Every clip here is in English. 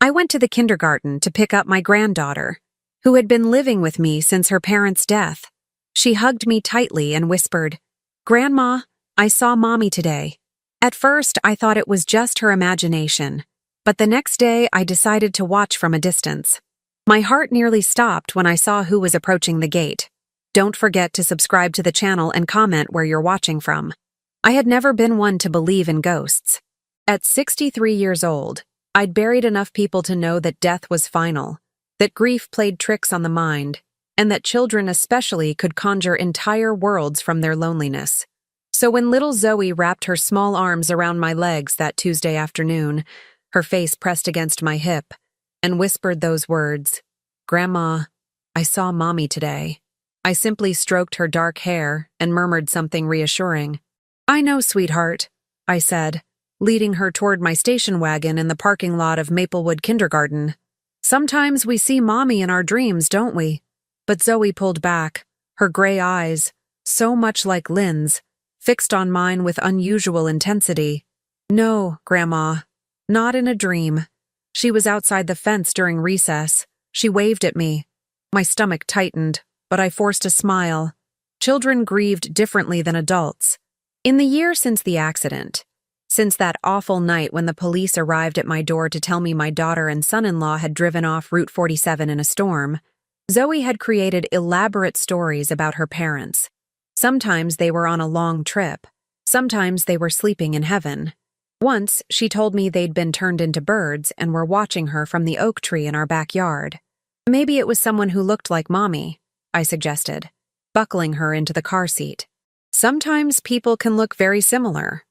I went to the kindergarten to pick up my granddaughter, who had been living with me since her parents' death. She hugged me tightly and whispered, "Grandma, I saw Mommy today." At first, I thought it was just her imagination, but the next day I decided to watch from a distance. My heart nearly stopped when I saw who was approaching the gate. Don't forget to subscribe to the channel and comment where you're watching from. I had never been one to believe in ghosts. At 63 years old, I'd buried enough people to know that death was final, that grief played tricks on the mind, and that children especially could conjure entire worlds from their loneliness. So when little Zoe wrapped her small arms around my legs that Tuesday afternoon, her face pressed against my hip, and whispered those words, "Grandma, I saw Mommy today," I simply stroked her dark hair and murmured something reassuring. "I know, sweetheart," I said, leading her toward my station wagon in the parking lot of Maplewood Kindergarten. "Sometimes we see Mommy in our dreams, don't we?" But Zoe pulled back, her gray eyes, so much like Lynn's, fixed on mine with unusual intensity. "No, Grandma, not in a dream." She was outside the fence during recess. She waved at me. My stomach tightened, but I forced a smile. Children grieved differently than adults. In the year since the accident, since that awful night when the police arrived at my door to tell me my daughter and son-in-law had driven off Route 47 in a storm, Zoe had created elaborate stories about her parents. Sometimes they were on a long trip. Sometimes they were sleeping in heaven. Once, she told me they'd been turned into birds and were watching her from the oak tree in our backyard. "Maybe it was someone who looked like Mommy," I suggested, buckling her into the car seat. "Sometimes people can look very similar."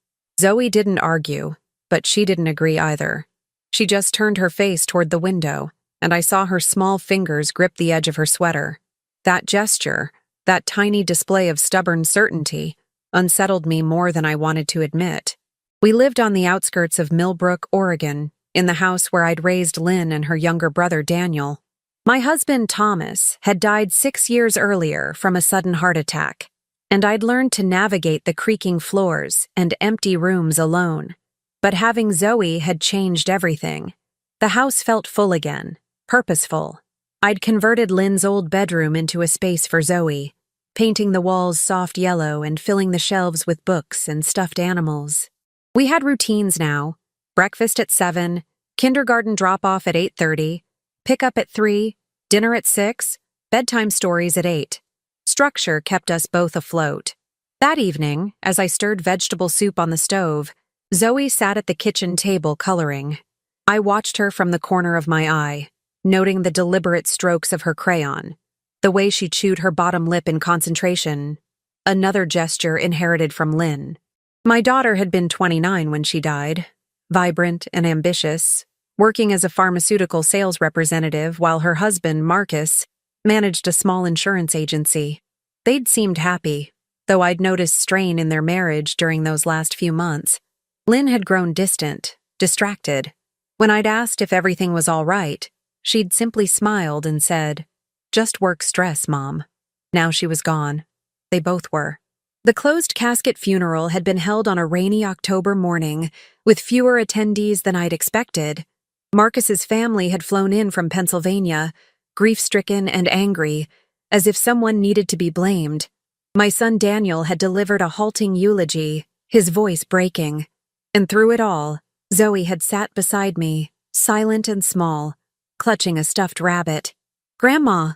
Zoe didn't argue, but she didn't agree either. She just turned her face toward the window, and I saw her small fingers grip the edge of her sweater. That gesture, that tiny display of stubborn certainty, unsettled me more than I wanted to admit. We lived on the outskirts of Millbrook, Oregon, in the house where I'd raised Lynn and her younger brother Daniel. My husband, Thomas, had died 6 years earlier from a sudden heart attack, and I'd learned to navigate the creaking floors and empty rooms alone. But having Zoe had changed everything. The house felt full again, purposeful. I'd converted Lynn's old bedroom into a space for Zoe, painting the walls soft yellow and filling the shelves with books and stuffed animals. We had routines now: breakfast at 7, kindergarten drop-off at 8:30, pick-up at 3, dinner at 6, bedtime stories at 8. Structure kept us both afloat. That evening, as I stirred vegetable soup on the stove, Zoe sat at the kitchen table coloring. I watched her from the corner of my eye, noting the deliberate strokes of her crayon, the way she chewed her bottom lip in concentration, another gesture inherited from Lynn. My daughter had been 29 when she died, vibrant and ambitious, working as a pharmaceutical sales representative while her husband, Marcus, managed a small insurance agency. They'd seemed happy, though I'd noticed strain in their marriage during those last few months. Lynn had grown distant, distracted. When I'd asked if everything was all right, she'd simply smiled and said, "Just work stress, Mom." Now she was gone. They both were. The closed casket funeral had been held on a rainy October morning, with fewer attendees than I'd expected. Marcus's family had flown in from Pennsylvania, grief-stricken and angry, as if someone needed to be blamed. My son Daniel had delivered a halting eulogy, his voice breaking. And through it all, Zoe had sat beside me, silent and small, clutching a stuffed rabbit. "Grandma,"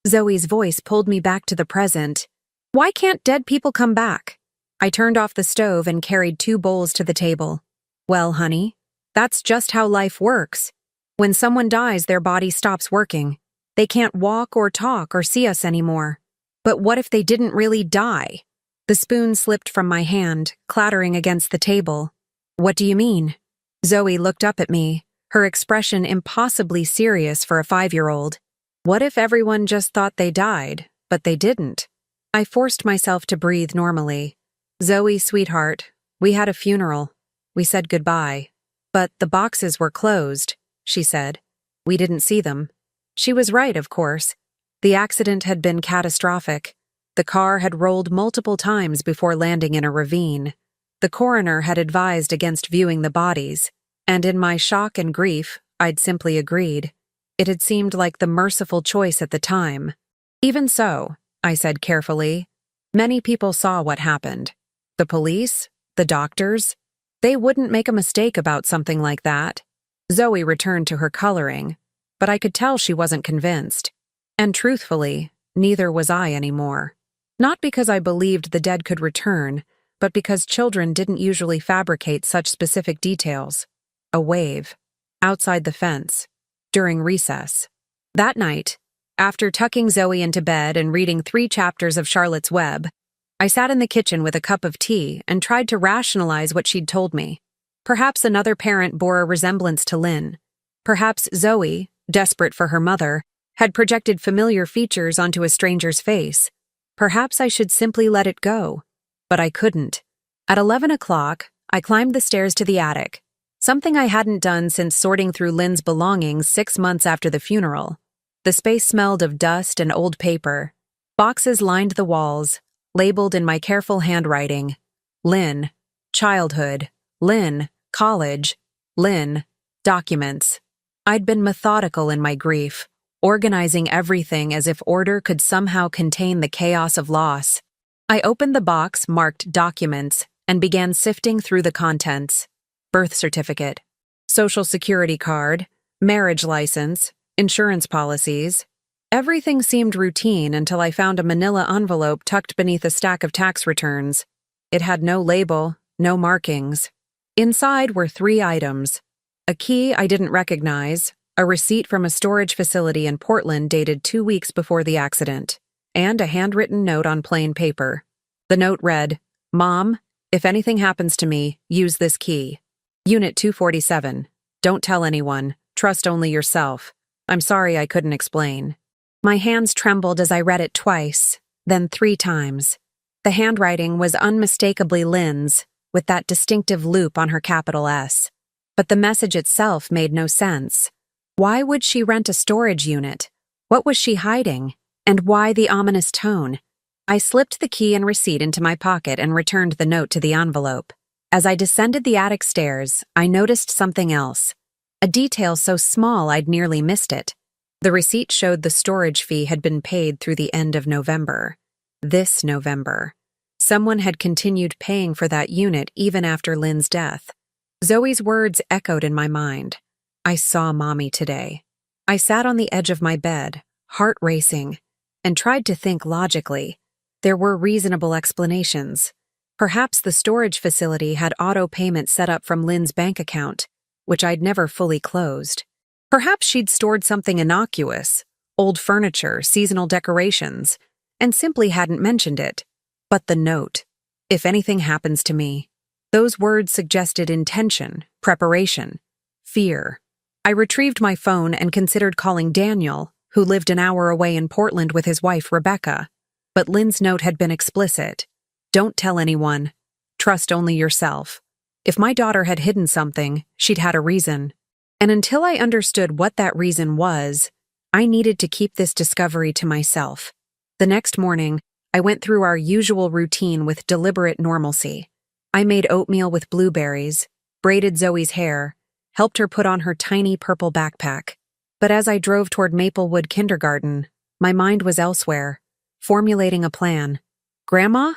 Zoe's voice pulled me back to the present. "Why can't dead people come back?" I turned off the stove and carried 2 bowls to the table. "Well, honey, that's just how life works. When someone dies, their body stops working. They can't walk or talk or see us anymore. But what if they didn't really die?" The spoon slipped from my hand, clattering against the table. "What do you mean?" Zoe looked up at me, her expression impossibly serious for a 5-year-old. "What if everyone just thought they died, but they didn't?" I forced myself to breathe normally. "Zoe, sweetheart, we had a funeral. We said goodbye. But the boxes were closed," she said. "We didn't see them." She was right, of course. The accident had been catastrophic. The car had rolled multiple times before landing in a ravine. The coroner had advised against viewing the bodies, and in my shock and grief, I'd simply agreed. It had seemed like the merciful choice at the time. Even so, I said carefully, many people saw what happened. The police, the doctors, they wouldn't make a mistake about something like that. Zoe returned to her coloring, but I could tell she wasn't convinced. And truthfully, neither was I anymore. Not because I believed the dead could return, but because children didn't usually fabricate such specific details. A wave. Outside the fence. During recess. That night, after tucking Zoe into bed and reading 3 chapters of Charlotte's Web, I sat in the kitchen with a cup of tea and tried to rationalize what she'd told me. Perhaps another parent bore a resemblance to Lynn. Perhaps Zoe, desperate for her mother, had projected familiar features onto a stranger's face. Perhaps I should simply let it go. But I couldn't. At 11 o'clock, I climbed the stairs to the attic, something I hadn't done since sorting through Lynn's belongings 6 months after the funeral. The space smelled of dust and old paper. Boxes lined the walls, labeled in my careful handwriting. Lynn, childhood, Lynn, college, Lynn, documents. I'd been methodical in my grief, organizing everything as if order could somehow contain the chaos of loss. I opened the box marked Documents and began sifting through the contents. Birth certificate, social security card, marriage license, insurance policies. Everything seemed routine until I found a manila envelope tucked beneath a stack of tax returns. It had no label, no markings. Inside were 3 items. A key I didn't recognize, a receipt from a storage facility in Portland dated 2 weeks before the accident, and a handwritten note on plain paper. The note read, "Mom, if anything happens to me, use this key. Unit 247. Don't tell anyone. Trust only yourself. I'm sorry I couldn't explain." My hands trembled as I read it twice, then 3 times. The handwriting was unmistakably Lynn's, with that distinctive loop on her capital S. But the message itself made no sense. Why would she rent a storage unit? What was she hiding? And why the ominous tone? I slipped the key and receipt into my pocket and returned the note to the envelope. As I descended the attic stairs, I noticed something else. A detail so small I'd nearly missed it. The receipt showed the storage fee had been paid through the end of November. This November. Someone had continued paying for that unit even after Lynn's death. Zoe's words echoed in my mind. I saw Mommy today. I sat on the edge of my bed, heart racing, and tried to think logically. There were reasonable explanations. Perhaps the storage facility had auto payment set up from Lynn's bank account, which I'd never fully closed. Perhaps she'd stored something innocuous, old furniture, seasonal decorations, and simply hadn't mentioned it. But the note, "If anything happens to me," those words suggested intention, preparation, fear. I retrieved my phone and considered calling Daniel, who lived an hour away in Portland with his wife, Rebecca. But Lynn's note had been explicit. Don't tell anyone. Trust only yourself. If my daughter had hidden something, she'd had a reason. And until I understood what that reason was, I needed to keep this discovery to myself. The next morning, I went through our usual routine with deliberate normalcy. I made oatmeal with blueberries, braided Zoe's hair, helped her put on her tiny purple backpack. But as I drove toward Maplewood Kindergarten, my mind was elsewhere, formulating a plan. "Grandma?"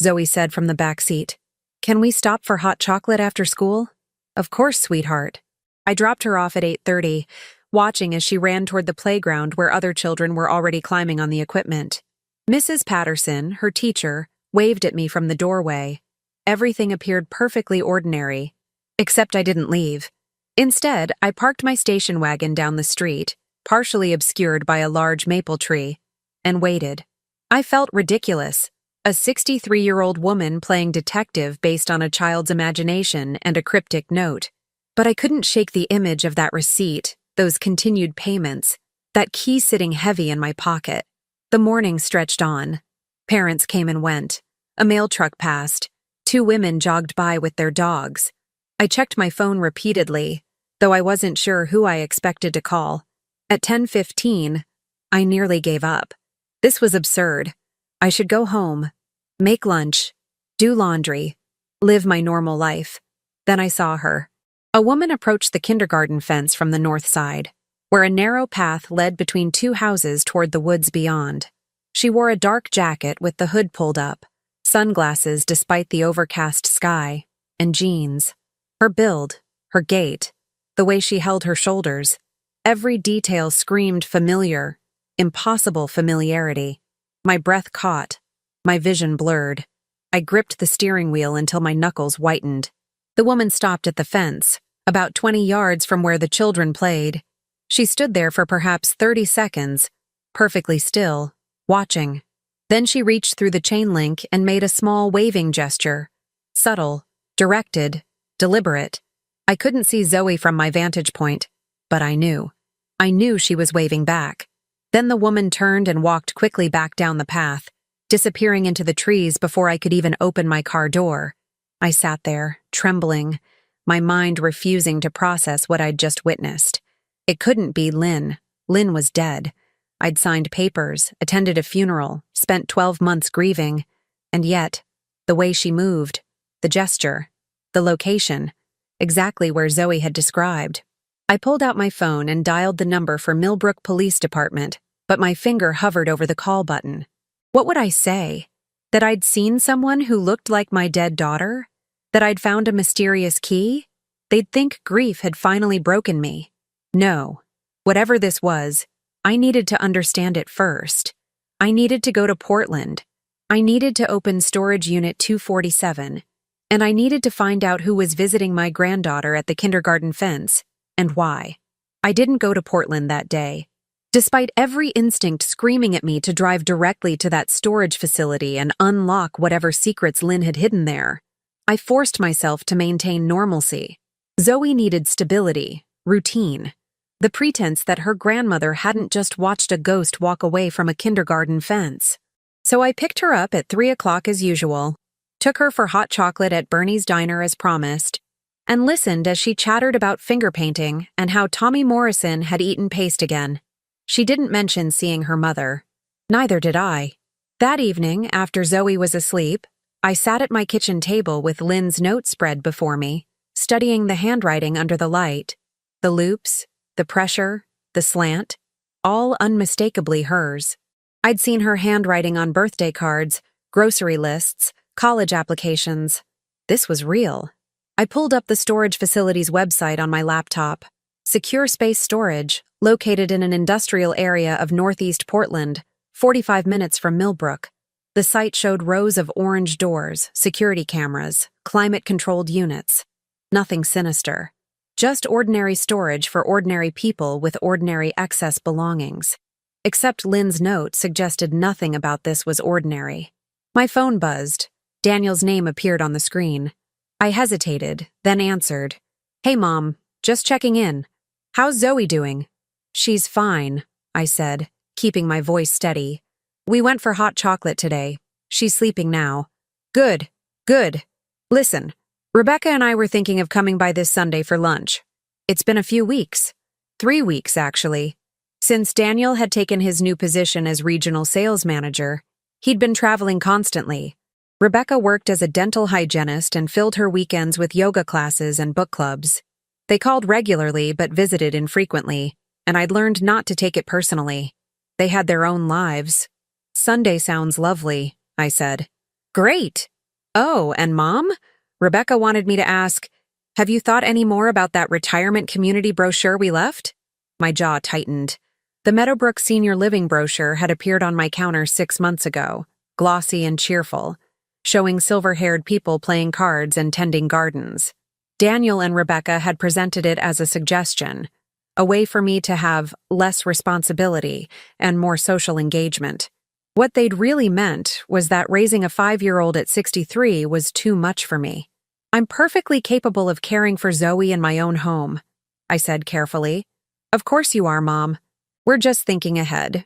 Zoe said from the back seat. "Can we stop for hot chocolate after school?" "Of course, sweetheart." I dropped her off at 8:30, watching as she ran toward the playground where other children were already climbing on the equipment. Mrs. Patterson, her teacher, waved at me from the doorway. Everything appeared perfectly ordinary, except I didn't leave. Instead, I parked my station wagon down the street, partially obscured by a large maple tree, and waited. I felt ridiculous, a 63-year-old woman playing detective based on a child's imagination and a cryptic note. But I couldn't shake the image of that receipt, those continued payments, that key sitting heavy in my pocket. The morning stretched on. Parents came and went. A mail truck passed. 2 women jogged by with their dogs. I checked my phone repeatedly, though I wasn't sure who I expected to call. At 10:15, I nearly gave up. This was absurd. I should go home, make lunch, do laundry, live my normal life. Then I saw her. A woman approached the kindergarten fence from the north side, where a narrow path led between two houses toward the woods beyond. She wore a dark jacket with the hood pulled up, sunglasses despite the overcast sky, and jeans. Her build, her gait, the way she held her shoulders, every detail screamed familiar, impossible familiarity. My breath caught, my vision blurred. I gripped the steering wheel until my knuckles whitened. The woman stopped at the fence, about 20 yards from where the children played. She stood there for perhaps 30 seconds, perfectly still, watching. Then she reached through the chain link and made a small waving gesture. Subtle, directed, deliberate. I couldn't see Zoe from my vantage point, but I knew. I knew she was waving back. Then the woman turned and walked quickly back down the path, disappearing into the trees before I could even open my car door. I sat there, trembling, my mind refusing to process what I'd just witnessed. It couldn't be Lynn. Lynn was dead. I'd signed papers, attended a funeral, spent 12 months grieving, and yet, the way she moved, the gesture, the location, exactly where Zoe had described. I pulled out my phone and dialed the number for Millbrook Police Department, but my finger hovered over the call button. What would I say? That I'd seen someone who looked like my dead daughter? That I'd found a mysterious key? They'd think grief had finally broken me. No. Whatever this was, I needed to understand it first. I needed to go to Portland. I needed to open Storage Unit 247. And I needed to find out who was visiting my granddaughter at the kindergarten fence, and why. I didn't go to Portland that day. Despite every instinct screaming at me to drive directly to that storage facility and unlock whatever secrets Lynn had hidden there, I forced myself to maintain normalcy. Zoe needed stability, routine, the pretense that her grandmother hadn't just watched a ghost walk away from a kindergarten fence. So I picked her up at 3 o'clock as usual, took her for hot chocolate at Bernie's Diner as promised, and listened as she chattered about finger painting and how Tommy Morrison had eaten paste again. She didn't mention seeing her mother. Neither did I. That evening, after Zoe was asleep, I sat at my kitchen table with Lynn's note spread before me, studying the handwriting under the light. The loops, the pressure, the slant, all unmistakably hers. I'd seen her handwriting on birthday cards, grocery lists, college applications. This was real. I pulled up the storage facility's website on my laptop. Secure Space Storage, located in an industrial area of northeast Portland, 45 minutes from Millbrook. The site showed rows of orange doors, security cameras, climate-controlled units. Nothing sinister. Just ordinary storage for ordinary people with ordinary excess belongings. Except Lynn's note suggested nothing about this was ordinary. My phone buzzed. Daniel's name appeared on the screen. I hesitated, then answered. "Hey, Mom, just checking in. How's Zoe doing?" "She's fine," I said, keeping my voice steady. "We went for hot chocolate today. She's sleeping now." "Good, good. Listen, Rebecca and I were thinking of coming by this Sunday for lunch. It's been a few weeks. 3 weeks, actually. Since Daniel had taken his new position as regional sales manager, he'd been traveling constantly. Rebecca worked as a dental hygienist and filled her weekends with yoga classes and book clubs. They called regularly but visited infrequently, and I'd learned not to take it personally. They had their own lives. "Sunday sounds lovely," I said. "Great! Oh, and Mom?" Rebecca wanted me to ask, "Have you thought any more about that retirement community brochure we left?" My jaw tightened. The Meadowbrook Senior Living brochure had appeared on my counter 6 months ago, glossy and cheerful, showing silver-haired people playing cards and tending gardens. Daniel and Rebecca had presented it as a suggestion, a way for me to have less responsibility and more social engagement. What they'd really meant was that raising a 5-year-old at 63 was too much for me. "I'm perfectly capable of caring for Zoe in my own home," I said carefully. "Of course you are, Mom. We're just thinking ahead.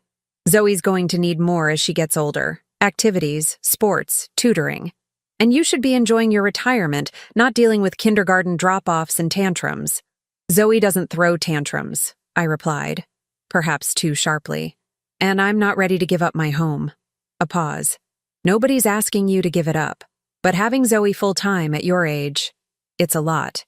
Zoe's going to need more as she gets older. Activities, sports, tutoring. And you should be enjoying your retirement, not dealing with kindergarten drop-offs and tantrums." "Zoe doesn't throw tantrums," I replied, perhaps too sharply. "And I'm not ready to give up my home." A pause. "Nobody's asking you to give it up, but having Zoe full-time at your age, it's a lot."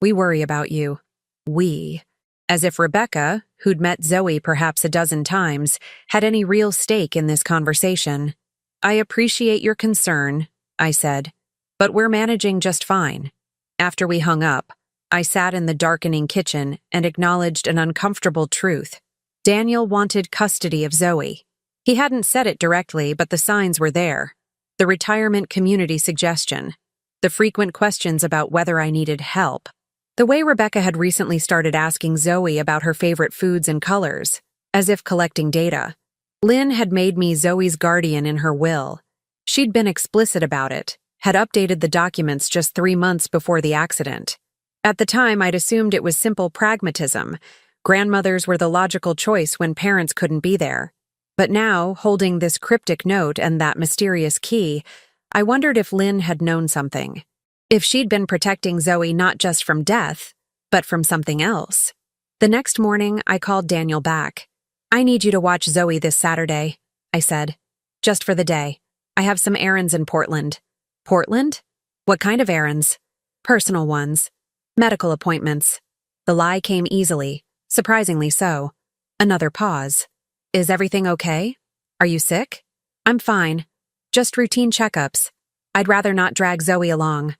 We worry about you. We. As if Rebecca, who'd met Zoe perhaps a dozen times, had any real stake in this conversation. I appreciate your concern, I said, but we're managing just fine. After we hung up, I sat in the darkening kitchen and acknowledged an uncomfortable truth. Daniel wanted custody of Zoe. He hadn't said it directly, but the signs were there. The retirement community suggestion. The frequent questions about whether I needed help. The way Rebecca had recently started asking Zoe about her favorite foods and colors, as if collecting data. Lynn had made me Zoe's guardian in her will. She'd been explicit about it, had updated the documents just 3 months before the accident. At the time, I'd assumed it was simple pragmatism. Grandmothers were the logical choice when parents couldn't be there. But now, holding this cryptic note and that mysterious key, I wondered if Lynn had known something. If she'd been protecting Zoe not just from death, but from something else. The next morning, I called Daniel back. I need you to watch Zoe this Saturday, I said. Just for the day. I have some errands in Portland. Portland? What kind of errands? Personal ones. Medical appointments. The lie came easily, surprisingly so. Another pause. Is everything okay? Are you sick? I'm fine. Just routine checkups. I'd rather not drag Zoe along.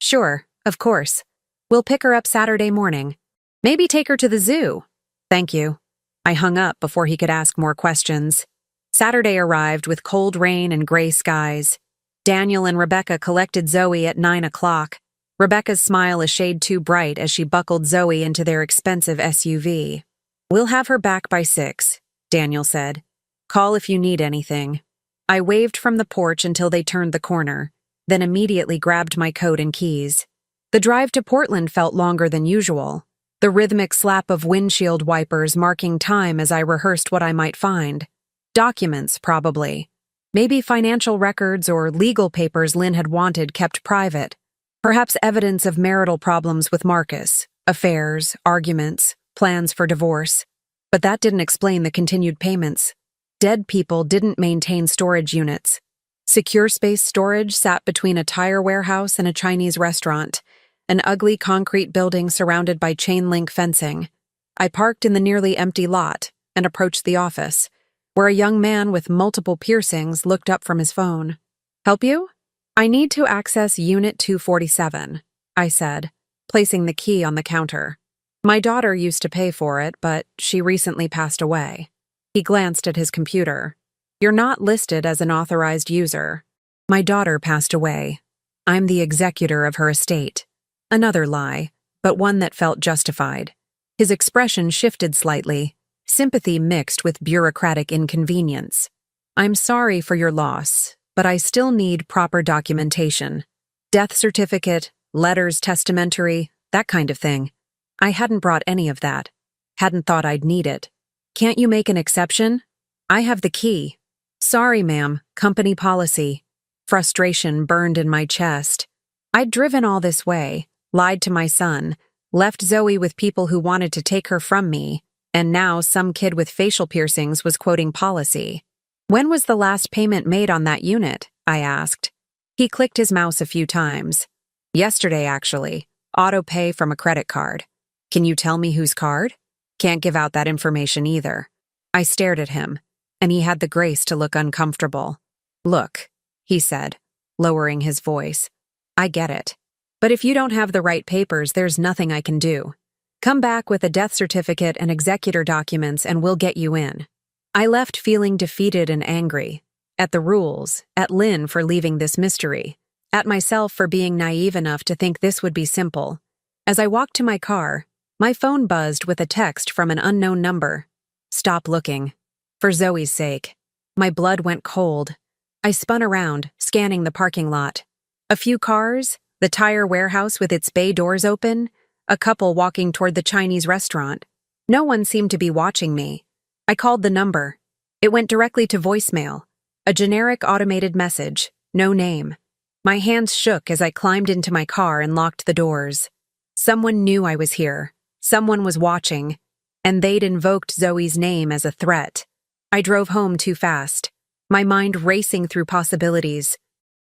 Sure, of course. We'll pick her up Saturday morning. Maybe take her to the zoo. Thank you. I hung up before he could ask more questions. Saturday arrived with cold rain and gray skies. Daniel and Rebecca collected Zoe at 9 o'clock. Rebecca's smile a shade too bright as she buckled Zoe into their expensive SUV. We'll have her back by 6, Daniel said. Call if you need anything. I waved from the porch until they turned the corner, then immediately grabbed my coat and keys. The drive to Portland felt longer than usual, the rhythmic slap of windshield wipers marking time as I rehearsed what I might find. Documents, probably. Maybe financial records or legal papers Lynn had wanted kept private. Perhaps evidence of marital problems with Marcus, affairs, arguments, plans for divorce. But that didn't explain the continued payments. Dead people didn't maintain storage units. Secure space storage sat between a tire warehouse and a Chinese restaurant, an ugly concrete building surrounded by chain-link fencing. I parked in the nearly empty lot and approached the office, where a young man with multiple piercings looked up from his phone. Help you? I need to access Unit 247, I said, placing the key on the counter. My daughter used to pay for it, but she recently passed away. He glanced at his computer. You're not listed as an authorized user. My daughter passed away. I'm the executor of her estate. Another lie, but one that felt justified. His expression shifted slightly, sympathy mixed with bureaucratic inconvenience. I'm sorry for your loss, but I still need proper documentation. Death certificate, letters testamentary, that kind of thing. I hadn't brought any of that. Hadn't thought I'd need it. Can't you make an exception? I have the key. Sorry, ma'am, company policy. Frustration burned in my chest. I'd driven all this way, lied to my son, left Zoe with people who wanted to take her from me, and now some kid with facial piercings was quoting policy. When was the last payment made on that unit? I asked. He clicked his mouse a few times. Yesterday, actually. Auto pay from a credit card. Can you tell me whose card? Can't give out that information either. I stared at him, and he had the grace to look uncomfortable. Look, he said, lowering his voice. I get it. But if you don't have the right papers, there's nothing I can do. Come back with a death certificate and executor documents and we'll get you in. I left feeling defeated and angry. At the rules, at Lynn for leaving this mystery, at myself for being naive enough to think this would be simple. As I walked to my car, my phone buzzed with a text from an unknown number. Stop looking. For Zoe's sake. My blood went cold. I spun around, scanning the parking lot. A few cars, the tire warehouse with its bay doors open, a couple walking toward the Chinese restaurant. No one seemed to be watching me. I called the number. It went directly to voicemail. A generic automated message, no name. My hands shook as I climbed into my car and locked the doors. Someone knew I was here. Someone was watching. And they'd invoked Zoe's name as a threat. I drove home too fast, my mind racing through possibilities.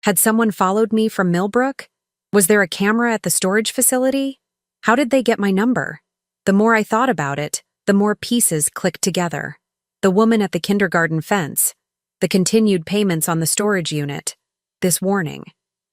Had someone followed me from Millbrook? Was there a camera at the storage facility? How did they get my number? The more I thought about it, the more pieces clicked together. The woman at the kindergarten fence, the continued payments on the storage unit, this warning.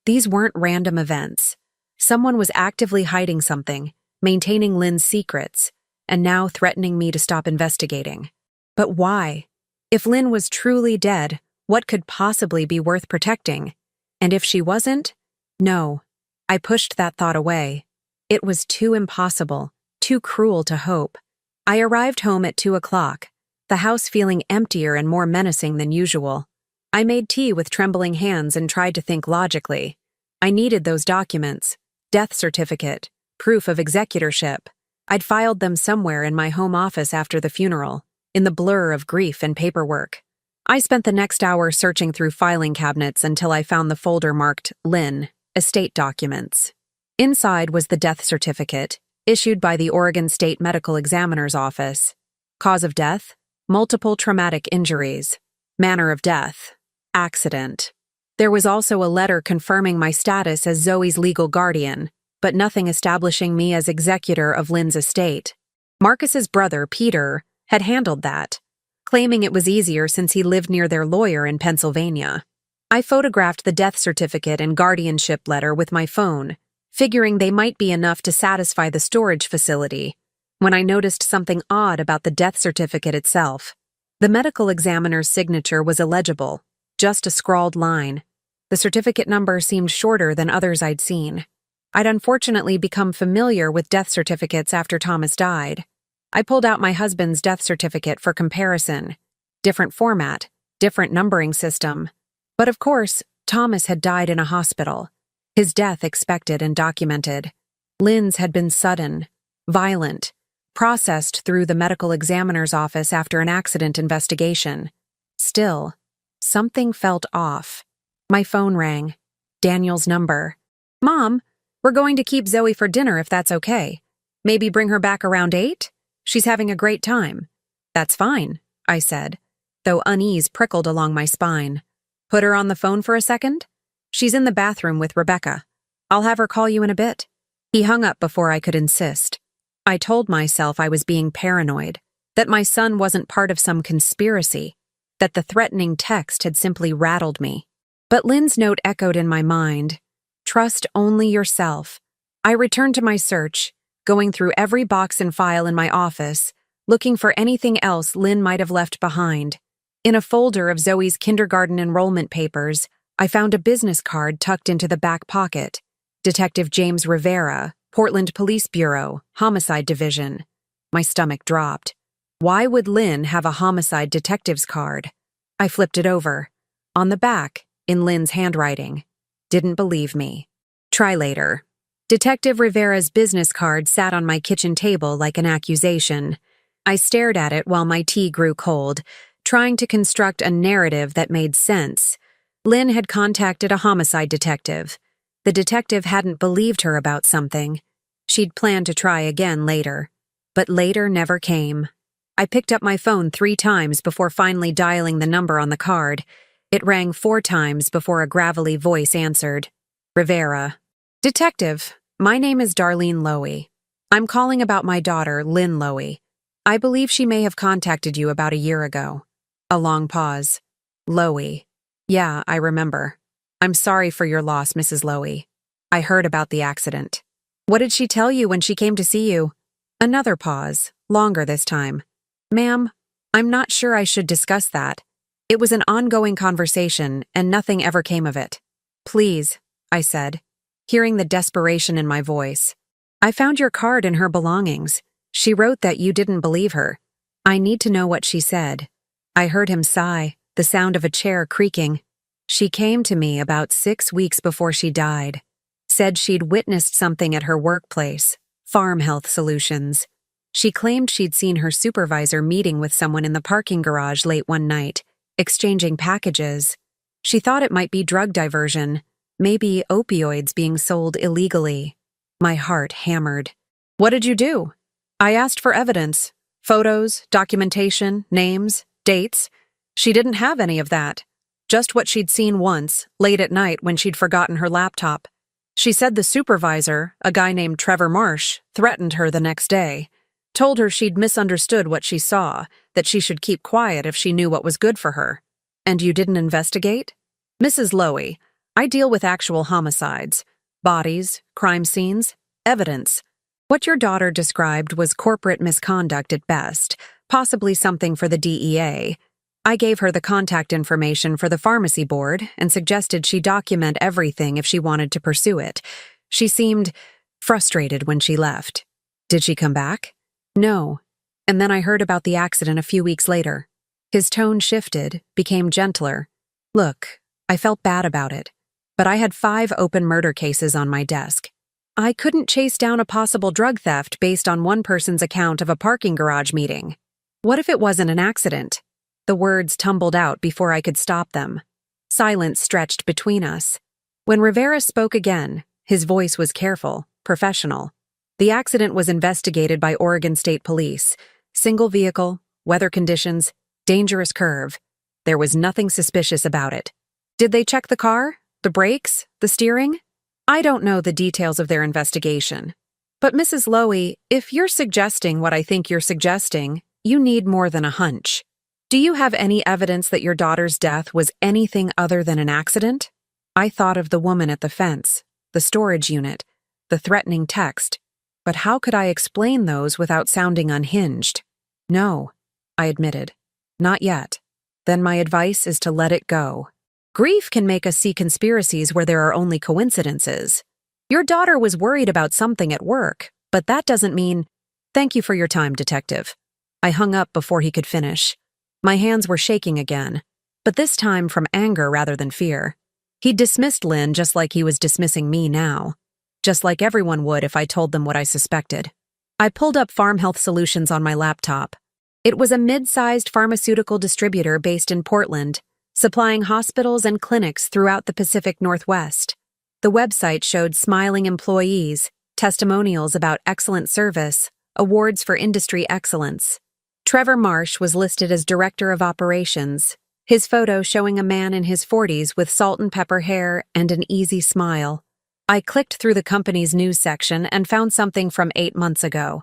These weren't random events. Someone was actively hiding something, maintaining Lynn's secrets, and now threatening me to stop investigating. But why? If Lynn was truly dead, what could possibly be worth protecting? And if she wasn't? No. I pushed that thought away. It was too impossible, too cruel to hope. I arrived home at 2 o'clock, the house feeling emptier and more menacing than usual. I made tea with trembling hands and tried to think logically. I needed those documents, death certificate, proof of executorship. I'd filed them somewhere in my home office after the funeral, in the blur of grief and paperwork. I spent the next hour searching through filing cabinets until I found the folder marked Lynn, Estate Documents. Inside was the death certificate, issued by the Oregon State Medical Examiner's Office. Cause of death? Multiple traumatic injuries. Manner of death? Accident. There was also a letter confirming my status as Zoe's legal guardian, but nothing establishing me as executor of Lynn's estate. Marcus's brother, Peter, had handled that, claiming it was easier since he lived near their lawyer in Pennsylvania. I photographed the death certificate and guardianship letter with my phone, figuring they might be enough to satisfy the storage facility, when I noticed something odd about the death certificate itself. The medical examiner's signature was illegible, just a scrawled line. The certificate number seemed shorter than others I'd seen. I'd unfortunately become familiar with death certificates after Thomas died. I pulled out my husband's death certificate for comparison. Different format, different numbering system. But of course, Thomas had died in a hospital. His death expected and documented. Lynn's had been sudden, violent, processed through the medical examiner's office after an accident investigation. Still, something felt off. My phone rang. Daniel's number. "Mom, we're going to keep Zoe for dinner if that's okay. Maybe bring her back around 8? She's having a great time." "That's fine," I said, though unease prickled along my spine. "Put her on the phone for a second? She's in the bathroom with Rebecca. I'll have her call you in a bit." He hung up before I could insist. I told myself I was being paranoid, that my son wasn't part of some conspiracy, that the threatening text had simply rattled me. But Lynn's note echoed in my mind. Trust only yourself. I returned to my search, going through every box and file in my office, looking for anything else Lynn might have left behind. In a folder of Zoe's kindergarten enrollment papers, I found a business card tucked into the back pocket. Detective James Rivera, Portland Police Bureau, Homicide Division. My stomach dropped. Why would Lynn have a homicide detective's card? I flipped it over. On the back, in Lynn's handwriting. Didn't believe me. Try later. Detective Rivera's business card sat on my kitchen table like an accusation. I stared at it while my tea grew cold, trying to construct a narrative that made sense. Lynn had contacted a homicide detective. The detective hadn't believed her about something. She'd planned to try again later. But later never came. I picked up my phone 3 times before finally dialing the number on the card. It rang 4 times before a gravelly voice answered. Rivera. "Detective, my name is Darlene Lowy. I'm calling about my daughter, Lynn Lowy. I believe she may have contacted you about a year ago." A long pause. Lowy. "Yeah, I remember. I'm sorry for your loss, Mrs. Lowy. I heard about the accident. What did she tell you when she came to see you?" Another pause, longer this time. "Ma'am, I'm not sure I should discuss that. It was an ongoing conversation, and nothing ever came of it." "Please," I said, hearing the desperation in my voice. "I found your card in her belongings. She wrote that you didn't believe her. I need to know what she said." I heard him sigh, the sound of a chair creaking. "She came to me about 6 weeks before she died. Said she'd witnessed something at her workplace, Farm Health Solutions. She claimed she'd seen her supervisor meeting with someone in the parking garage late one night, exchanging packages. She thought it might be drug diversion, maybe opioids being sold illegally." My heart hammered. "What did you do?" "I asked for evidence. Photos, documentation, names, dates. She didn't have any of that. Just what she'd seen once, late at night when she'd forgotten her laptop. She said the supervisor, a guy named Trevor Marsh, threatened her the next day, told her she'd misunderstood what she saw, that she should keep quiet if she knew what was good for her. And you didn't investigate? Mrs. Lowy, I deal with actual homicides, bodies, crime scenes, evidence. What your daughter described was corporate misconduct at best, possibly something for the DEA. I gave her the contact information for the pharmacy board and suggested she document everything if she wanted to pursue it. She seemed frustrated when she left. Did she come back? No. And then I heard about the accident a few weeks later. His tone shifted, became gentler. Look, I felt bad about it, but I had 5 open murder cases on my desk. I couldn't chase down a possible drug theft based on one person's account of a parking garage meeting. What if it wasn't an accident? The words tumbled out before I could stop them. Silence stretched between us. When Rivera spoke again, his voice was careful, professional. The accident was investigated by Oregon State Police. Single vehicle, weather conditions, dangerous curve. There was nothing suspicious about it. Did they check the car? The brakes? The steering? I don't know the details of their investigation. But Mrs. Lowy, if you're suggesting what I think you're suggesting, you need more than a hunch. Do you have any evidence that your daughter's death was anything other than an accident? I thought of the woman at the fence, the storage unit, the threatening text. But how could I explain those without sounding unhinged? No, I admitted. Not yet. Then my advice is to let it go. Grief can make us see conspiracies where there are only coincidences. Your daughter was worried about something at work, but that doesn't mean— Thank you for your time, Detective. I hung up before he could finish. My hands were shaking again, but this time from anger rather than fear. He'd dismissed Lynn just like he was dismissing me now. Just like everyone would if I told them what I suspected. I pulled up Farm Health Solutions on my laptop. It was a mid-sized pharmaceutical distributor based in Portland, supplying hospitals and clinics throughout the Pacific Northwest. The website showed smiling employees, testimonials about excellent service, awards for industry excellence. Trevor Marsh was listed as Director of Operations, his photo showing a man in his 40s with salt and pepper hair and an easy smile. I clicked through the company's news section and found something from 8 months ago.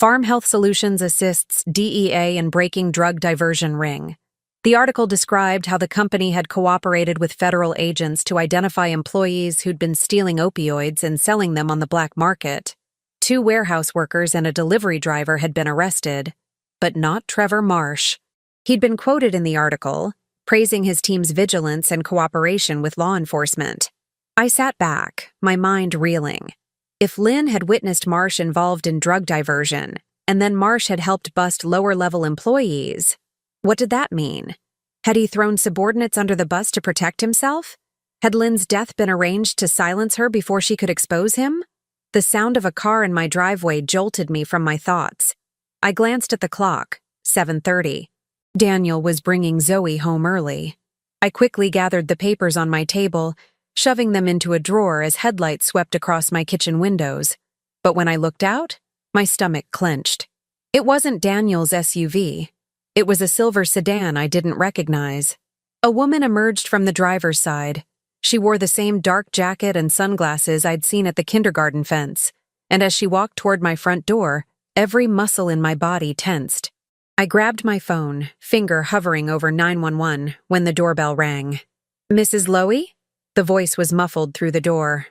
Farm Health Solutions assists DEA in breaking drug diversion ring. The article described how the company had cooperated with federal agents to identify employees who'd been stealing opioids and selling them on the black market. 2 warehouse workers and a delivery driver had been arrested, but not Trevor Marsh. He'd been quoted in the article, praising his team's vigilance and cooperation with law enforcement. I sat back, my mind reeling. If Lynn had witnessed Marsh involved in drug diversion, and then Marsh had helped bust lower-level employees, what did that mean? Had he thrown subordinates under the bus to protect himself? Had Lynn's death been arranged to silence her before she could expose him? The sound of a car in my driveway jolted me from my thoughts. I glanced at the clock, 7:30. Daniel was bringing Zoe home early. I quickly gathered the papers on my table, shoving them into a drawer as headlights swept across my kitchen windows. But when I looked out, my stomach clenched. It wasn't Daniel's SUV. It was a silver sedan I didn't recognize. A woman emerged from the driver's side. She wore the same dark jacket and sunglasses I'd seen at the kindergarten fence, and as she walked toward my front door, every muscle in my body tensed. I grabbed my phone, finger hovering over 911 when the doorbell rang. Mrs. Lowy? The voice was muffled through the door.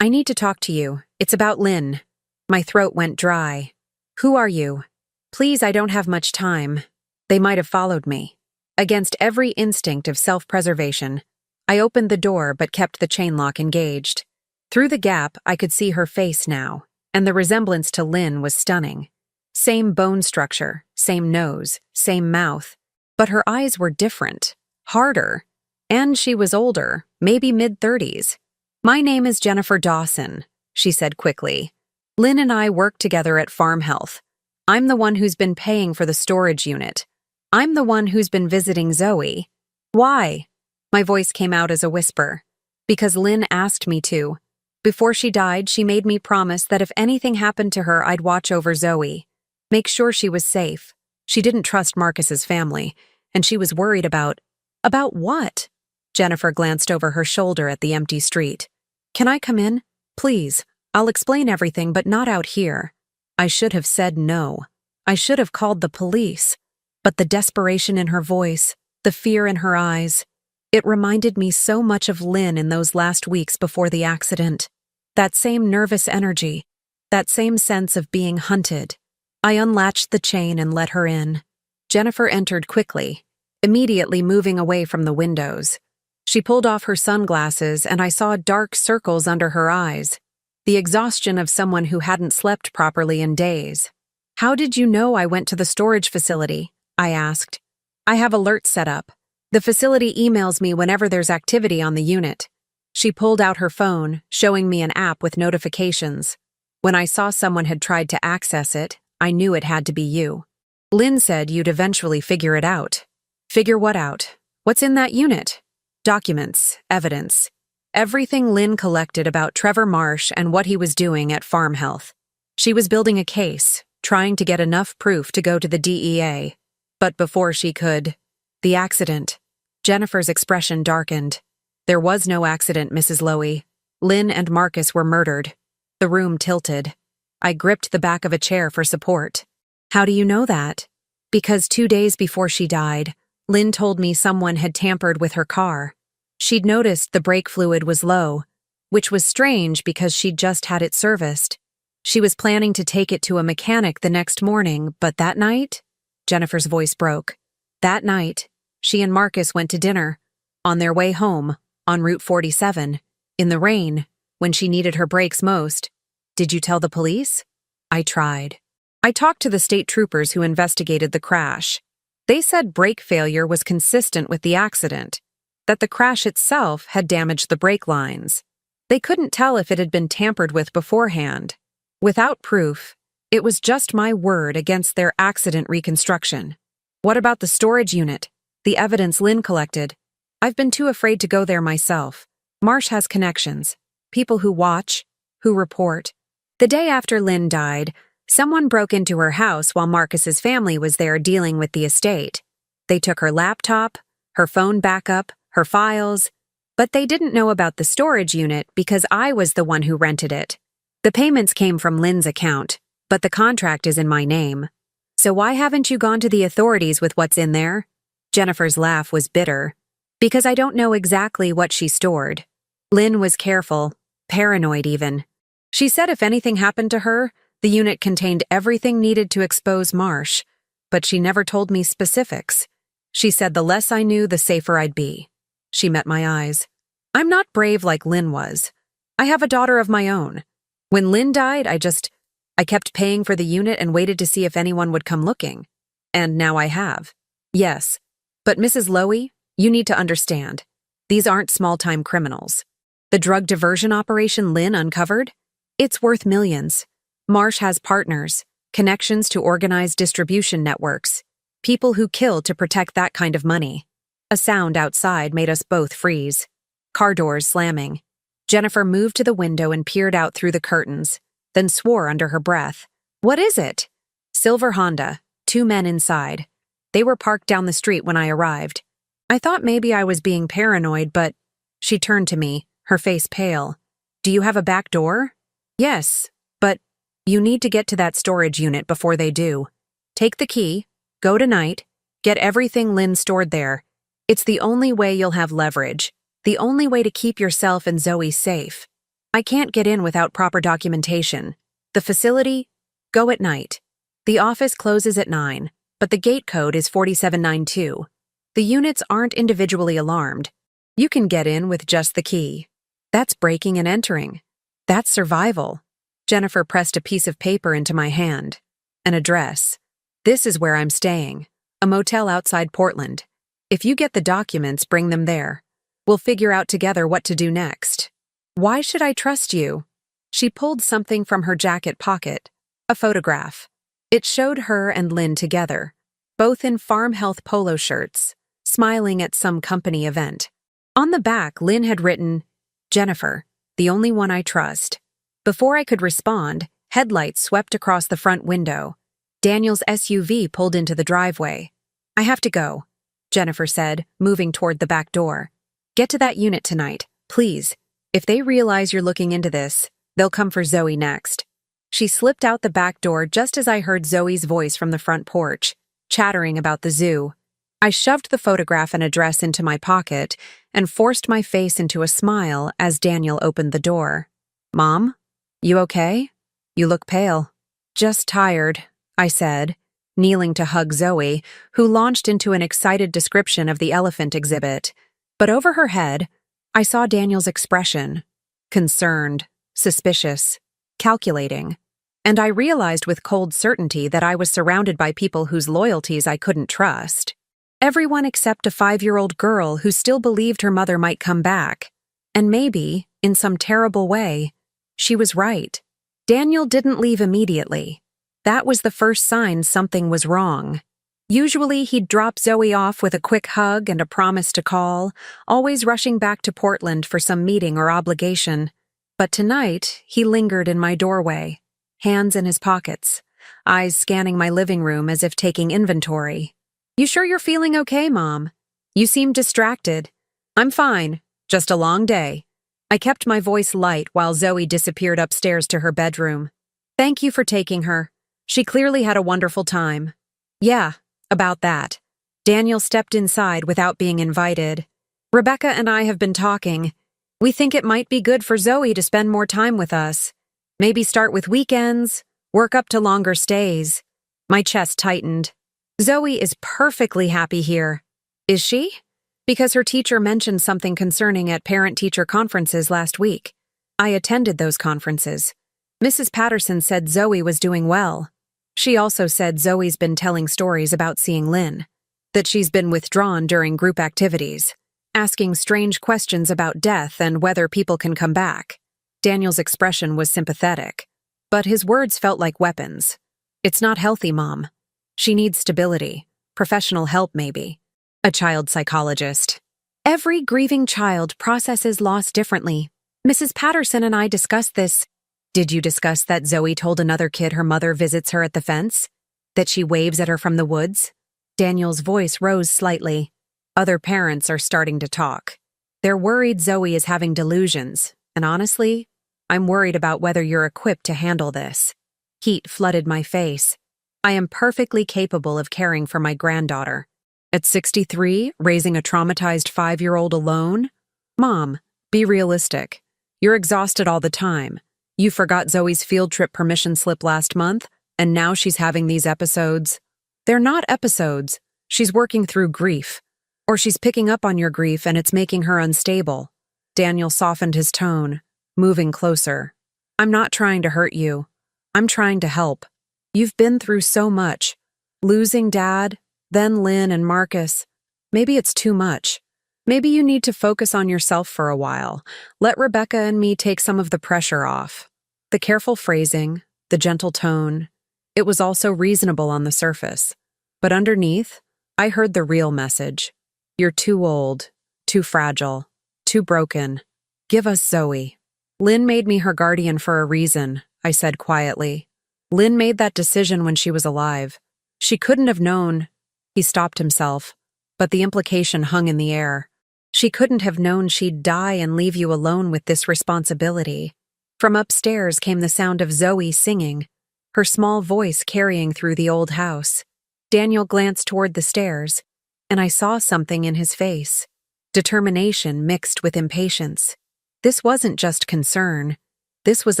I need to talk to you. It's about Lynn. My throat went dry. Who are you? Please, I don't have much time. They might have followed me. Against every instinct of self-preservation, I opened the door but kept the chain lock engaged. Through the gap, I could see her face now, and the resemblance to Lynn was stunning. Same bone structure, same nose, same mouth, but her eyes were different, harder. And she was older, maybe mid-30s. My name is Jennifer Dawson, she said quickly. Lynn and I work together at Farm Health. I'm the one who's been paying for the storage unit. I'm the one who's been visiting Zoe. Why? My voice came out as a whisper. Because Lynn asked me to. Before she died, she made me promise that if anything happened to her, I'd watch over Zoe. Make sure she was safe. She didn't trust Marcus's family, and she was worried about— About what? Jennifer glanced over her shoulder at the empty street. Can I come in? Please, I'll explain everything, but not out here. I should have said no. I should have called the police. But the desperation in her voice, the fear in her eyes, it reminded me so much of Lynn in those last weeks before the accident. That same nervous energy, that same sense of being hunted. I unlatched the chain and let her in. Jennifer entered quickly, immediately moving away from the windows. She pulled off her sunglasses and I saw dark circles under her eyes, the exhaustion of someone who hadn't slept properly in days. "How did you know I went to the storage facility?" I asked. "I have alerts set up. The facility emails me whenever there's activity on the unit." She pulled out her phone, showing me an app with notifications. When I saw someone had tried to access it, I knew it had to be you. "Lynn said you'd eventually figure it out." "Figure what out? What's in that unit?" "Documents, evidence. Everything Lynn collected about Trevor Marsh and what he was doing at Farm Health. She was building a case, trying to get enough proof to go to the DEA. But before she could... The accident." Jennifer's expression darkened. "There was no accident, Mrs. Lowy. Lynn and Marcus were murdered." The room tilted. I gripped the back of a chair for support. "How do you know that?" "Because 2 days before she died, Lynn told me someone had tampered with her car. She'd noticed the brake fluid was low, which was strange because she'd just had it serviced. She was planning to take it to a mechanic the next morning, but that night..." Jennifer's voice broke. "That night, she and Marcus went to dinner. On their way home, on Route 47, in the rain, when she needed her brakes most." "Did you tell the police?" "I tried. I talked to the state troopers who investigated the crash. They said brake failure was consistent with the accident, that the crash itself had damaged the brake lines. They couldn't tell if it had been tampered with beforehand. Without proof, it was just my word against their accident reconstruction." "What about the storage unit? The evidence Lynn collected?" "I've been too afraid to go there myself. Marsh has connections, people who watch, who report. The day after Lynn died, someone broke into her house while Marcus's family was there dealing with the estate. They took her laptop, her phone backup, her files, but they didn't know about the storage unit because I was the one who rented it. The payments came from Lynn's account, but the contract is in my name. So why haven't you gone to the authorities with what's in there?" Jennifer's laugh was bitter. "Because I don't know exactly what she stored. Lynn was careful, paranoid even. She said if anything happened to her, the unit contained everything needed to expose Marsh, but she never told me specifics. She said the less I knew, the safer I'd be." She met my eyes. "I'm not brave like Lynn was. I have a daughter of my own. When Lynn died, I kept paying for the unit and waited to see if anyone would come looking. And now I have. Yes. But Mrs. Lowy, you need to understand. These aren't small-time criminals. The drug diversion operation Lynn uncovered? It's worth millions. Marsh has partners, connections to organized distribution networks, people who kill to protect that kind of money." A sound outside made us both freeze. Car doors slamming. Jennifer moved to the window and peered out through the curtains, then swore under her breath. "What is it?" "Silver Honda, 2 men inside. They were parked down the street when I arrived. I thought maybe I was being paranoid, but..." She turned to me, her face pale. "Do you have a back door?" "Yes, but you need to get to that storage unit before they do. Take the key, go tonight, get everything Lynn stored there. It's the only way you'll have leverage, the only way to keep yourself and Zoe safe. I can't get in without proper documentation. The facility? Go at night. The office closes at 9, but the gate code is 4792. The units aren't individually alarmed. You can get in with just the key. That's breaking and entering. That's survival." Jennifer pressed a piece of paper into my hand. "An address. This is where I'm staying. A motel outside Portland. If you get the documents, bring them there. We'll figure out together what to do next." "Why should I trust you?" She pulled something from her jacket pocket. A photograph. It showed her and Lynn together, both in Farm Health polo shirts, smiling at some company event. On the back, Lynn had written, "Jennifer, the only one I trust." Before I could respond, headlights swept across the front window. Daniel's SUV pulled into the driveway. "I have to go," Jennifer said, moving toward the back door. "Get to that unit tonight, please. If they realize you're looking into this, They'll come for Zoe next. She slipped out the back door just as I heard Zoe's voice from the front porch, chattering about the zoo. I shoved the photograph and address into my pocket and forced my face into a smile as Daniel opened the door. "Mom, you okay? You look pale." "Just tired," I said, kneeling to hug Zoe, who launched into an excited description of the elephant exhibit. But over her head, I saw Daniel's expression: concerned, suspicious, calculating. And I realized with cold certainty that I was surrounded by people whose loyalties I couldn't trust. Everyone except a 5-year-old girl who still believed her mother might come back. And maybe, in some terrible way, she was right. Daniel didn't leave immediately. That was the first sign something was wrong. Usually he'd drop Zoe off with a quick hug and a promise to call, always rushing back to Portland for some meeting or obligation. But tonight, he lingered in my doorway, hands in his pockets, eyes scanning my living room as if taking inventory. "You sure you're feeling okay, Mom? You seem distracted." "I'm fine, just a long day." I kept my voice light while Zoe disappeared upstairs to her bedroom. "Thank you for taking her. She clearly had a wonderful time." "Yeah, about that." Daniel stepped inside without being invited. "Rebecca and I have been talking. We think it might be good for Zoe to spend more time with us. Maybe start with weekends, work up to longer stays." My chest tightened. "Zoe is perfectly happy here." "Is she?" "Because her teacher mentioned something concerning at parent-teacher conferences last week. I attended those conferences. Mrs. Patterson said Zoe was doing well. She also said Zoe's been telling stories about seeing Lynn, that she's been withdrawn during group activities, asking strange questions about death and whether people can come back." Daniel's expression was sympathetic, but his words felt like weapons. "It's not healthy, Mom. She needs stability, professional help maybe." A child psychologist. "Every grieving child processes loss differently. Mrs. Patterson and I discussed this." "Did you discuss that Zoe told another kid her mother visits her at the fence? That she waves at her from the woods?" Daniel's voice rose slightly. "Other parents are starting to talk. They're worried Zoe is having delusions, and honestly, I'm worried about whether you're equipped to handle this." Heat flooded my face. I am perfectly capable of caring for my granddaughter. At 63, raising a traumatized 5-year-old alone? Mom, be realistic. You're exhausted all the time. You forgot Zoe's field trip permission slip last month, and now she's having these episodes. They're not episodes. She's working through grief. Or she's picking up on your grief and it's making her unstable. Daniel softened his tone, moving closer. "I'm not trying to hurt you. I'm trying to help. You've been through so much. Losing Dad, then Lynn and Marcus. Maybe it's too much. Maybe you need to focus on yourself for a while. Let Rebecca and me take some of the pressure off." The careful phrasing, the gentle tone, it was also reasonable on the surface. But underneath, I heard the real message. "You're too old, too fragile, too broken. Give us Zoe." "Lynn made me her guardian for a reason," I said quietly. "Lynn made that decision when she was alive. She couldn't have known—" He stopped himself, but the implication hung in the air. "She couldn't have known she'd die and leave you alone with this responsibility." From upstairs came the sound of Zoe singing, her small voice carrying through the old house. Daniel glanced toward the stairs, and I saw something in his face. Determination mixed with impatience. This wasn't just concern. This was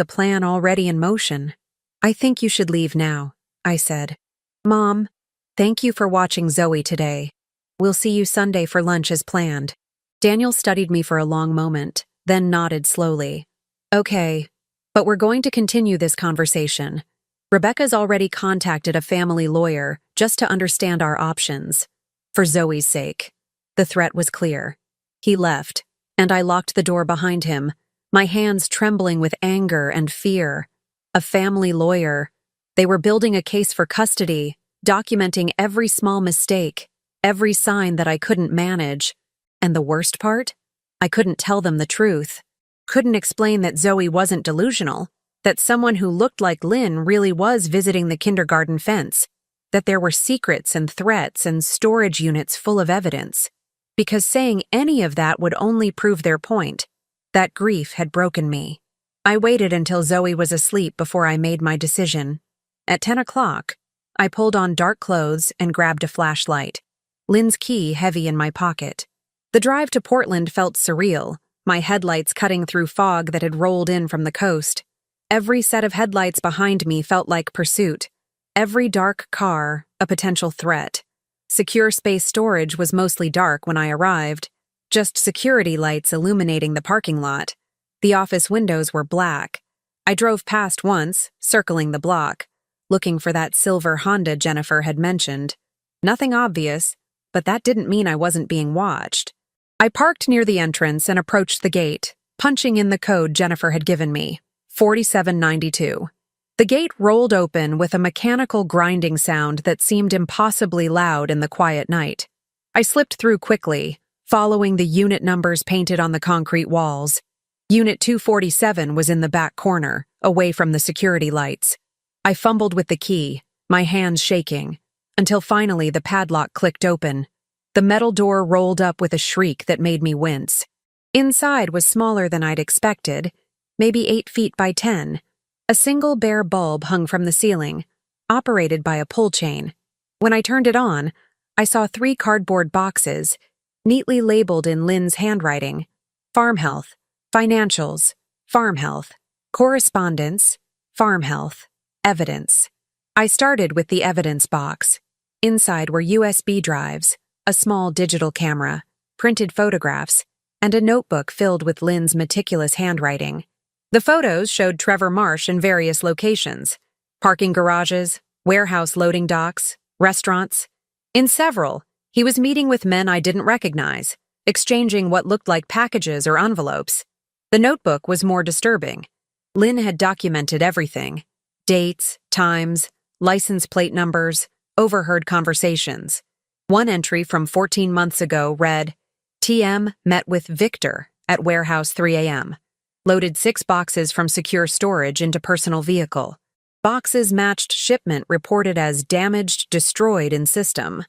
a plan already in motion. "I think you should leave now," I said. "Mom, thank you for watching Zoe today. We'll see you Sunday for lunch as planned." Daniel studied me for a long moment, then nodded slowly. "Okay, but we're going to continue this conversation. Rebecca's already contacted a family lawyer just to understand our options. For Zoe's sake." The threat was clear. He left, and I locked the door behind him, my hands trembling with anger and fear. A family lawyer. They were building a case for custody, documenting every small mistake, every sign that I couldn't manage. And the worst part? I couldn't tell them the truth. Couldn't explain that Zoe wasn't delusional, that someone who looked like Lynn really was visiting the kindergarten fence, that there were secrets and threats and storage units full of evidence. Because saying any of that would only prove their point. That grief had broken me. I waited until Zoe was asleep before I made my decision. At 10 o'clock, I pulled on dark clothes and grabbed a flashlight, Lynn's key heavy in my pocket. The drive to Portland felt surreal, my headlights cutting through fog that had rolled in from the coast. Every set of headlights behind me felt like pursuit. Every dark car, a potential threat. Secure space storage was mostly dark when I arrived, just security lights illuminating the parking lot. The office windows were black. I drove past once, circling the block, looking for that silver Honda Jennifer had mentioned. Nothing obvious, but that didn't mean I wasn't being watched. I parked near the entrance and approached the gate, punching in the code Jennifer had given me, 4792. The gate rolled open with a mechanical grinding sound that seemed impossibly loud in the quiet night. I slipped through quickly, following the unit numbers painted on the concrete walls. Unit 247 was in the back corner, away from the security lights. I fumbled with the key, my hands shaking, until finally the padlock clicked open. The metal door rolled up with a shriek that made me wince. Inside was smaller than I'd expected, maybe 8 feet by 10. A single bare bulb hung from the ceiling, operated by a pull chain. When I turned it on, I saw 3 cardboard boxes, neatly labeled in Lynn's handwriting: Farm Health, Financials, Farm Health, Correspondence, Farm Health, Evidence. I started with the evidence box. Inside were USB drives, a small digital camera, printed photographs, and a notebook filled with Lynn's meticulous handwriting. The photos showed Trevor Marsh in various locations: parking garages, warehouse loading docks, restaurants. In several, he was meeting with men I didn't recognize, exchanging what looked like packages or envelopes. The notebook was more disturbing. Lynn had documented everything: dates, times, license plate numbers, overheard conversations. One entry from 14 months ago read, TM met with Victor at warehouse 3 a.m. Loaded 6 boxes from secure storage into personal vehicle. Boxes matched shipment reported as damaged, destroyed in system.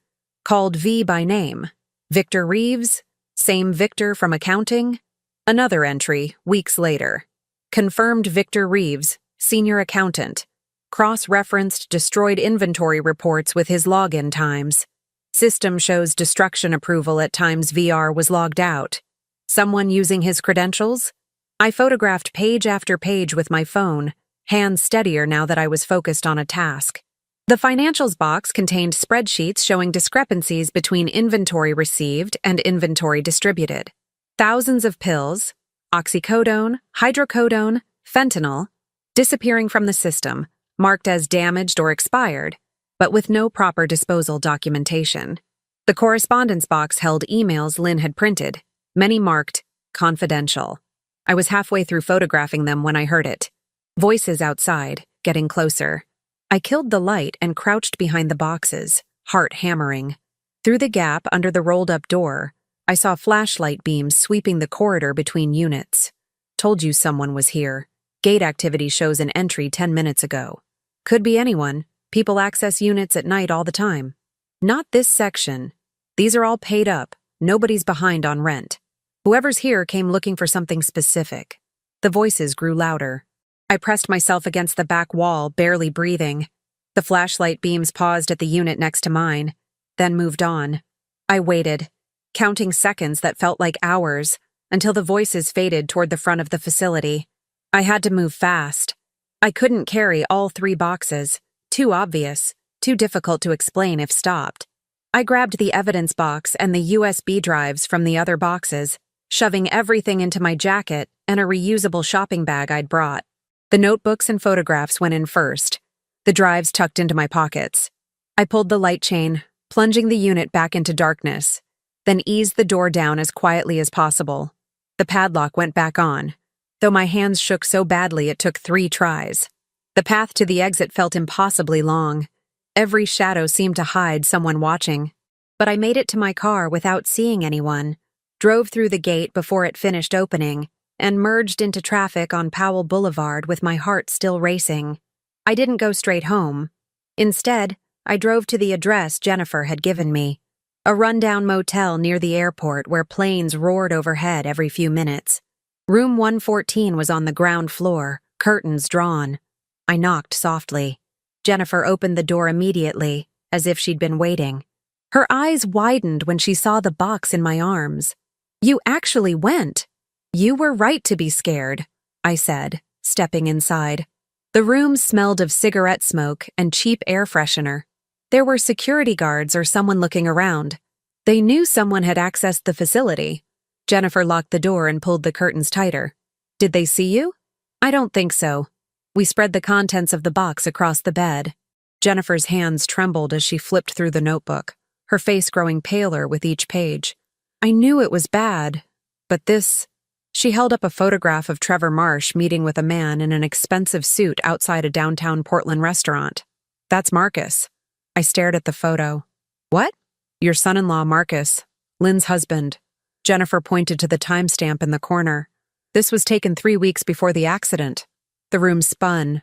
Called V by name. Victor Reeves, same Victor from accounting. Another entry, weeks later. Confirmed Victor Reeves, senior accountant. Cross-referenced destroyed inventory reports with his login times. System shows destruction approval at times VR was logged out. Someone using his credentials? I photographed page after page with my phone, hands steadier now that I was focused on a task. The financials box contained spreadsheets showing discrepancies between inventory received and inventory distributed. Thousands of pills, oxycodone, hydrocodone, fentanyl, disappearing from the system, marked as damaged or expired, but with no proper disposal documentation. The correspondence box held emails Lynn had printed, many marked confidential. I was halfway through photographing them when I heard it. Voices outside, getting closer. I killed the light and crouched behind the boxes, heart hammering. Through the gap under the rolled-up door, I saw flashlight beams sweeping the corridor between units. Told you someone was here. Gate activity shows an entry 10 minutes ago. Could be anyone. People access units at night all the time. Not this section. These are all paid up. Nobody's behind on rent. Whoever's here came looking for something specific. The voices grew louder. I pressed myself against the back wall, barely breathing. The flashlight beams paused at the unit next to mine, then moved on. I waited, counting seconds that felt like hours, until the voices faded toward the front of the facility. I had to move fast. I couldn't carry all 3 boxes. Too obvious, too difficult to explain if stopped. I grabbed the evidence box and the USB drives from the other boxes, shoving everything into my jacket and a reusable shopping bag I'd brought. The notebooks and photographs went in first, the drives tucked into my pockets. I pulled the light chain, plunging the unit back into darkness, then eased the door down as quietly as possible. The padlock went back on, though my hands shook so badly it took 3 tries. The path to the exit felt impossibly long. Every shadow seemed to hide someone watching. But I made it to my car without seeing anyone, drove through the gate before it finished opening, and merged into traffic on Powell Boulevard with my heart still racing. I didn't go straight home. Instead, I drove to the address Jennifer had given me, a rundown motel near the airport where planes roared overhead every few minutes. Room 114 was on the ground floor, curtains drawn. I knocked softly. Jennifer opened the door immediately, as if she'd been waiting. Her eyes widened when she saw the box in my arms. "You actually went." "You were right to be scared," I said, stepping inside. The room smelled of cigarette smoke and cheap air freshener. There were security guards or someone looking around. They knew someone had accessed the facility. Jennifer locked the door and pulled the curtains tighter. "Did they see you?" "I don't think so." We spread the contents of the box across the bed. Jennifer's hands trembled as she flipped through the notebook, her face growing paler with each page. I knew it was bad, but this... She held up a photograph of Trevor Marsh meeting with a man in an expensive suit outside a downtown Portland restaurant. "That's Marcus." I stared at the photo. "What?" "Your son-in-law, Marcus. Lynn's husband." Jennifer pointed to the timestamp in the corner. "This was taken 3 weeks before the accident." The room spun.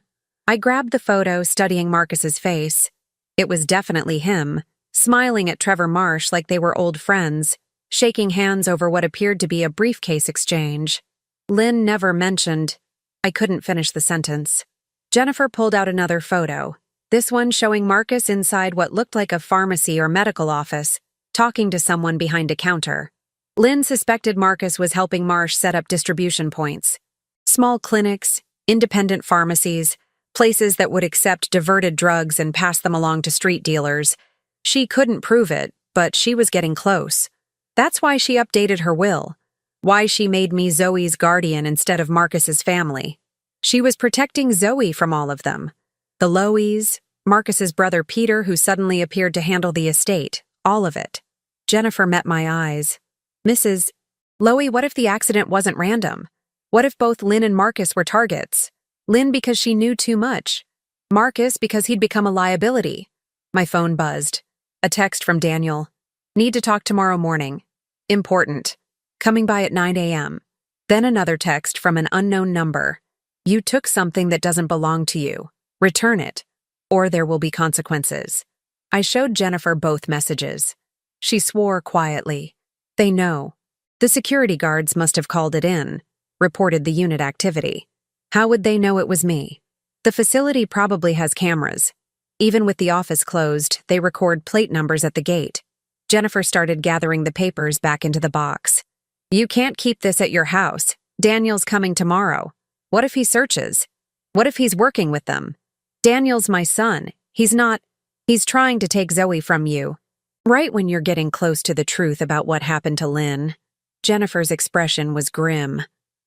I grabbed the photo, studying Marcus's face. It was definitely him, smiling at Trevor Marsh like they were old friends, shaking hands over what appeared to be a briefcase exchange. Lynn never mentioned... I couldn't finish the sentence. Jennifer pulled out another photo, this one showing Marcus inside what looked like a pharmacy or medical office, talking to someone behind a counter. Lynn suspected Marcus was helping Marsh set up distribution points. Small clinics, independent pharmacies, places that would accept diverted drugs and pass them along to street dealers. She couldn't prove it, but she was getting close. That's why she updated her will. Why she made me Zoe's guardian instead of Marcus's family. She was protecting Zoe from all of them. The Lowies, Marcus's brother Peter, who suddenly appeared to handle the estate, all of it. Jennifer met my eyes. "Mrs. Lowy, what if the accident wasn't random? What if both Lynn and Marcus were targets? Lynn because she knew too much. Marcus because he'd become a liability." My phone buzzed. A text from Daniel. "Need to talk tomorrow morning. Important. Coming by at 9 a.m. Then another text from an unknown number. "You took something that doesn't belong to you. Return it, or there will be consequences." I showed Jennifer both messages. She swore quietly. "They know. The security guards must have called it in, reported the unit activity. How would they know it was me? The facility probably has cameras. Even with the office closed, they record plate numbers at the gate." Jennifer started gathering the papers back into the box. "You can't keep this at your house. Daniel's coming tomorrow. What if he searches? What if he's working with them? Daniel's my son. He's not... He's trying to take Zoe from you." Right when you're getting close to the truth about what happened to Lynn. Jennifer's expression was grim.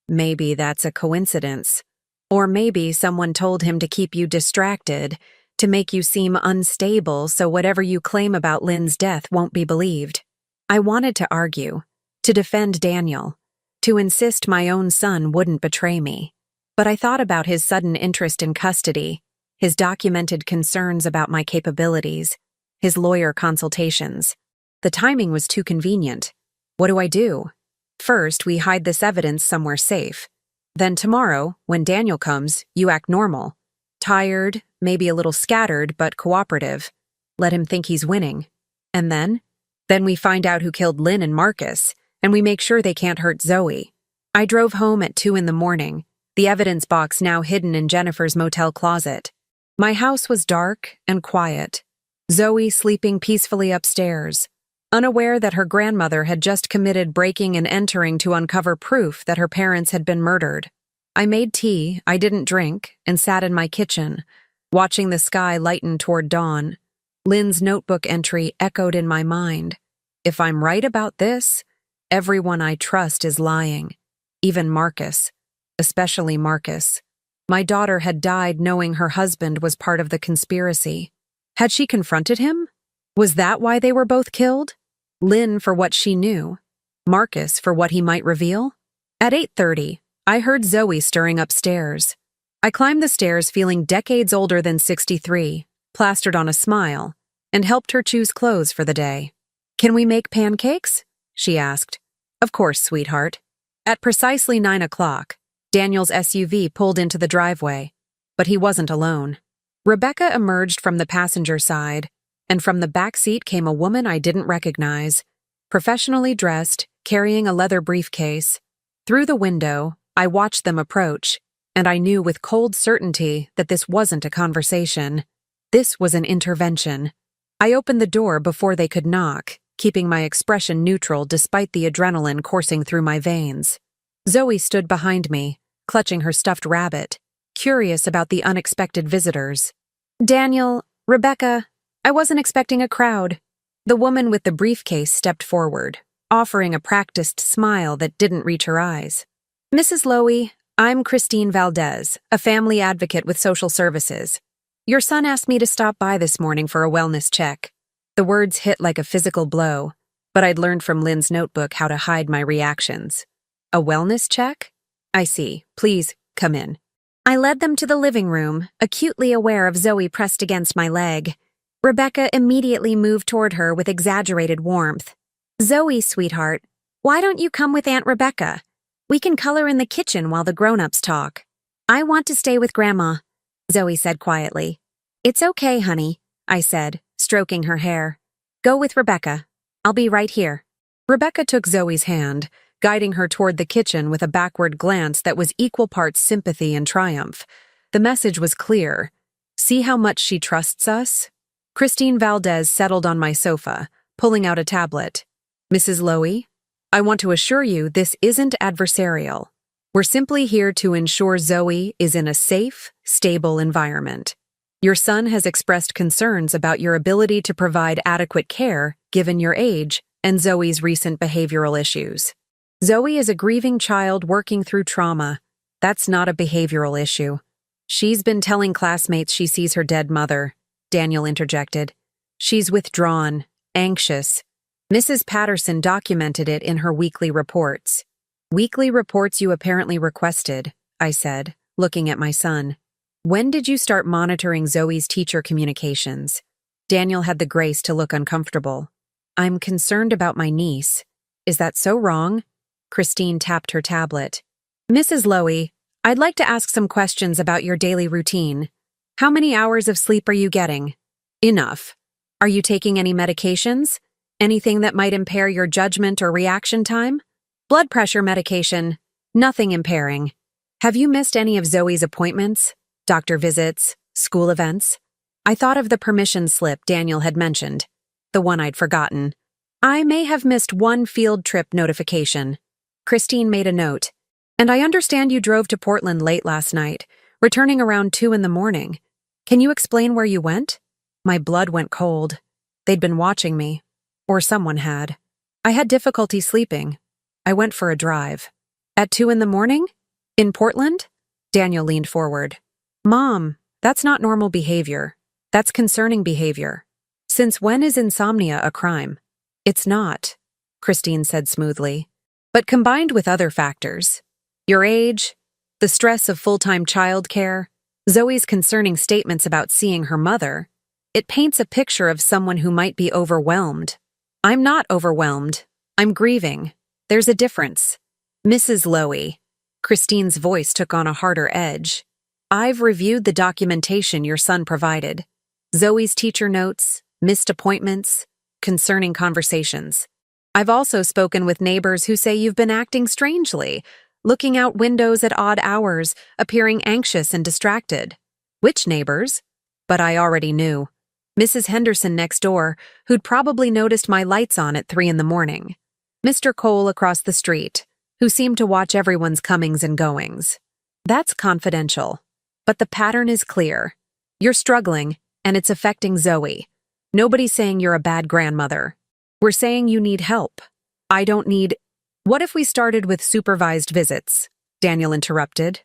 Maybe that's a coincidence. Or maybe someone told him to keep you distracted, to make you seem unstable so whatever you claim about Lynn's death won't be believed. I wanted to argue, to defend Daniel, to insist my own son wouldn't betray me. But I thought about his sudden interest in custody, his documented concerns about my capabilities, his lawyer consultations. The timing was too convenient. What do I do? First, we hide this evidence somewhere safe. Then tomorrow, when Daniel comes, you act normal. Tired, maybe a little scattered, but cooperative. Let him think he's winning. And then? Then we find out who killed Lynn and Marcus, and we make sure they can't hurt Zoe. I drove home at 2 a.m, the evidence box now hidden in Jennifer's motel closet. My house was dark and quiet. Zoe sleeping peacefully upstairs, unaware that her grandmother had just committed breaking and entering to uncover proof that her parents had been murdered. I made tea I didn't drink and sat in my kitchen, watching the sky lighten toward dawn. Lynn's notebook entry echoed in my mind. If I'm right about this, everyone I trust is lying. Even Marcus. Especially Marcus. My daughter had died knowing her husband was part of the conspiracy. Had she confronted him? Was that why they were both killed? Lynn for what she knew. Marcus for what he might reveal? At 8:30, I heard Zoe stirring upstairs. I climbed the stairs feeling decades older than 63, plastered on a smile, and helped her choose clothes for the day. "Can we make pancakes?" she asked. "Of course, sweetheart." At precisely 9 o'clock, Daniel's SUV pulled into the driveway, but he wasn't alone. Rebecca emerged from the passenger side, and from the back seat came a woman I didn't recognize, professionally dressed, carrying a leather briefcase. Through the window, I watched them approach, and I knew with cold certainty that this wasn't a conversation. This was an intervention. I opened the door before they could knock, keeping my expression neutral despite the adrenaline coursing through my veins. Zoe stood behind me, clutching her stuffed rabbit, curious about the unexpected visitors. Daniel, Rebecca, I wasn't expecting a crowd. The woman with the briefcase stepped forward, offering a practiced smile that didn't reach her eyes. Mrs. Lowy, I'm Christine Valdez, a family advocate with social services. Your son asked me to stop by this morning for a wellness check. The words hit like a physical blow, but I'd learned from Lynn's notebook how to hide my reactions. A wellness check? I see. Please, come in. I led them to the living room, acutely aware of Zoe pressed against my leg. Rebecca immediately moved toward her with exaggerated warmth. Zoe, sweetheart, why don't you come with Aunt Rebecca? We can color in the kitchen while the grown-ups talk. I want to stay with Grandma, Zoe said quietly. It's okay, honey, I said, stroking her hair. Go with Rebecca. I'll be right here. Rebecca took Zoe's hand, guiding her toward the kitchen with a backward glance that was equal parts sympathy and triumph. The message was clear. See how much she trusts us? Christine Valdez settled on my sofa, pulling out a tablet. Mrs. Lowy, I want to assure you this isn't adversarial. We're simply here to ensure Zoe is in a safe, stable environment. Your son has expressed concerns about your ability to provide adequate care given your age and Zoe's recent behavioral issues. Zoe is a grieving child working through trauma. That's not a behavioral issue. She's been telling classmates she sees her dead mother, Daniel interjected. She's withdrawn, anxious. Mrs. Patterson documented it in her weekly reports. Weekly reports you apparently requested, I said, looking at my son. When did you start monitoring Zoe's teacher communications? Daniel had the grace to look uncomfortable. I'm concerned about my niece. Is that so wrong? Christine tapped her tablet. Mrs. Lowy, I'd like to ask some questions about your daily routine. How many hours of sleep are you getting? Enough. Are you taking any medications? Anything that might impair your judgment or reaction time? Blood pressure medication. Nothing impairing. Have you missed any of Zoe's appointments? Doctor visits? School events? I thought of the permission slip Daniel had mentioned. The one I'd forgotten. I may have missed one field trip notification. Christine made a note. And I understand you drove to Portland late last night, returning around 2 in the morning. Can you explain where you went? My blood went cold. They'd been watching me. Or someone had. I had difficulty sleeping. I went for a drive. At 2 in the morning? In Portland? Daniel leaned forward. Mom, that's not normal behavior. That's concerning behavior. Since when is insomnia a crime? It's not, Christine said smoothly. But combined with other factors, your age, the stress of full-time childcare, Zoe's concerning statements about seeing her mother, it paints a picture of someone who might be overwhelmed. I'm not overwhelmed. I'm grieving. There's a difference. Mrs. Lowy, Christine's voice took on a harder edge. I've reviewed the documentation your son provided. Zoe's teacher notes, missed appointments, concerning conversations. I've also spoken with neighbors who say you've been acting strangely, looking out windows at odd hours, appearing anxious and distracted. Which neighbors? But I already knew. Mrs. Henderson next door, who'd probably noticed my lights on at 3 in the morning. Mr. Cole across the street, who seemed to watch everyone's comings and goings. That's confidential. But the pattern is clear. You're struggling, and it's affecting Zoe. Nobody's saying you're a bad grandmother. We're saying you need help. I don't need... What if we started with supervised visits? Daniel interrupted.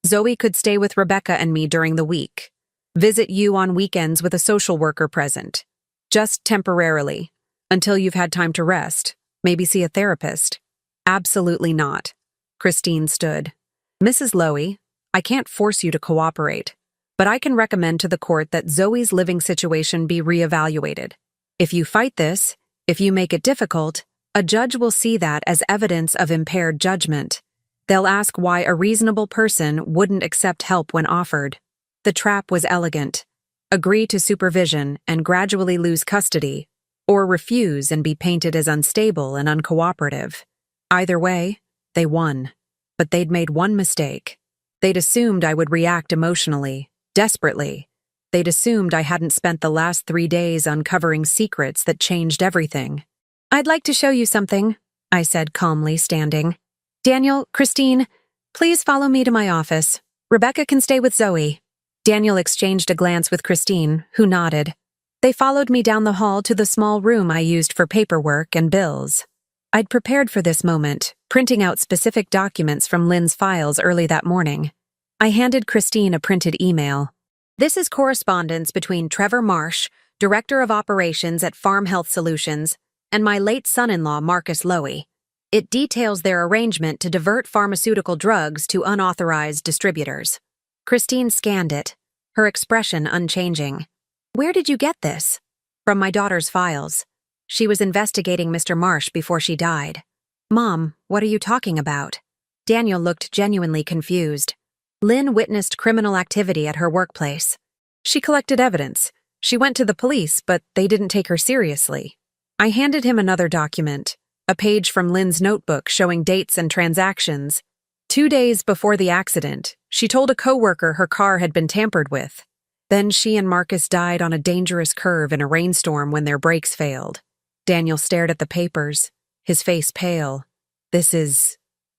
Zoe could stay with Rebecca and me during the week. Visit you on weekends with a social worker present. Just temporarily. Until you've had time to rest. Maybe see a therapist. Absolutely not. Christine stood. Mrs. Lowy, I can't force you to cooperate, but I can recommend to the court that Zoe's living situation be reevaluated. If you fight this, if you make it difficult, a judge will see that as evidence of impaired judgment. They'll ask why a reasonable person wouldn't accept help when offered. The trap was elegant. Agree to supervision and gradually lose custody, or refuse and be painted as unstable and uncooperative. Either way, they won. But they'd made one mistake. They'd assumed I would react emotionally, desperately. They'd assumed I hadn't spent the last 3 days uncovering secrets that changed everything. "I'd like to show you something," I said calmly, standing. "Daniel, Christine, please follow me to my office. Rebecca can stay with Zoe." Daniel exchanged a glance with Christine, who nodded. They followed me down the hall to the small room I used for paperwork and bills. I'd prepared for this moment, printing out specific documents from Lynn's files early that morning. I handed Christine a printed email. "This is correspondence between Trevor Marsh, Director of Operations at Farm Health Solutions, and my late son-in-law Marcus Lowy. It details their arrangement to divert pharmaceutical drugs to unauthorized distributors." Christine scanned it, her expression unchanging. "Where did you get this?" "From my daughter's files. She was investigating Mr. Marsh before she died." "Mom, what are you talking about?" Daniel looked genuinely confused. "Lynn witnessed criminal activity at her workplace. She collected evidence. She went to the police, but they didn't take her seriously." I handed him another document, a page from Lynn's notebook showing dates and transactions. 2 days before the accident, she told a coworker her car had been tampered with. Then she and Marcus died on a dangerous curve in a rainstorm when their brakes failed. Daniel stared at the papers, his face pale.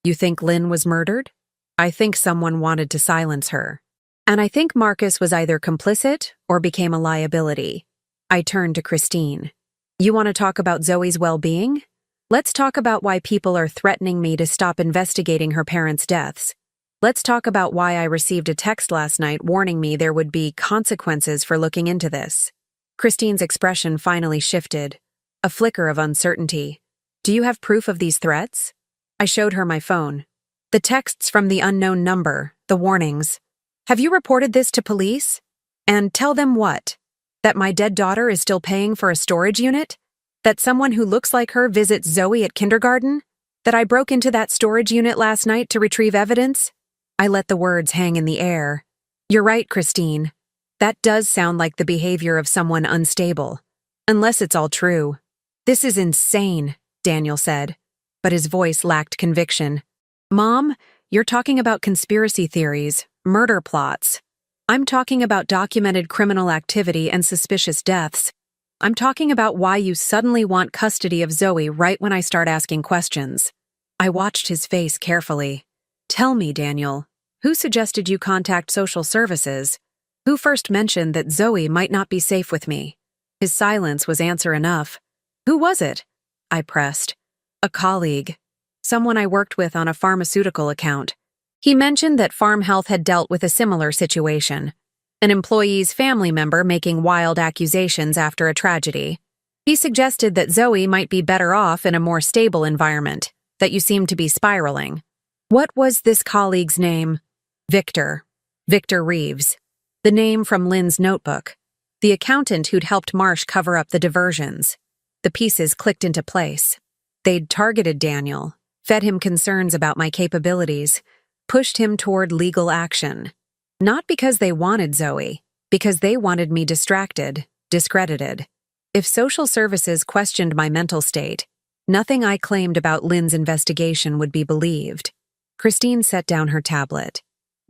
You think Lynn was murdered?" "I think someone wanted to silence her. And I think Marcus was either complicit or became a liability." I turned to Christine. "You want to talk about Zoe's well-being? Let's talk about why people are threatening me to stop investigating her parents' deaths. Let's talk about why I received a text last night warning me there would be consequences for looking into this." Christine's expression finally shifted, a flicker of uncertainty. "Do you have proof of these threats?" I showed her my phone. "The texts from the unknown number, the warnings. Have you reported this to police? And tell them what? That my dead daughter is still paying for a storage unit? That someone who looks like her visits Zoe at kindergarten? That I broke into that storage unit last night to retrieve evidence?" I let the words hang in the air. "You're right, Christine. That does sound like the behavior of someone unstable. Unless it's all true." "This is insane," Daniel said, but his voice lacked conviction. "Mom, you're talking about conspiracy theories, murder plots. I'm talking about documented criminal activity and suspicious deaths. I'm talking about why you suddenly want custody of Zoe right when I start asking questions." I watched his face carefully. "Tell me, Daniel, who suggested you contact social services? Who first mentioned that Zoe might not be safe with me?" His silence was answer enough. "Who was it?" I pressed. "A colleague. Someone I worked with on a pharmaceutical account. He mentioned that Farm Health had dealt with a similar situation. An employee's family member making wild accusations after a tragedy. He suggested that Zoe might be better off in a more stable environment, that you seemed to be spiraling." "What was this colleague's name?" "Victor. Victor Reeves. The name from Lynn's notebook. The accountant who'd helped Marsh cover up the diversions." The pieces clicked into place. They'd targeted Daniel, fed him concerns about my capabilities, pushed him toward legal action. Not because they wanted Zoe, because they wanted me distracted, discredited. If social services questioned my mental state, nothing I claimed about Lynn's investigation would be believed. Christine set down her tablet.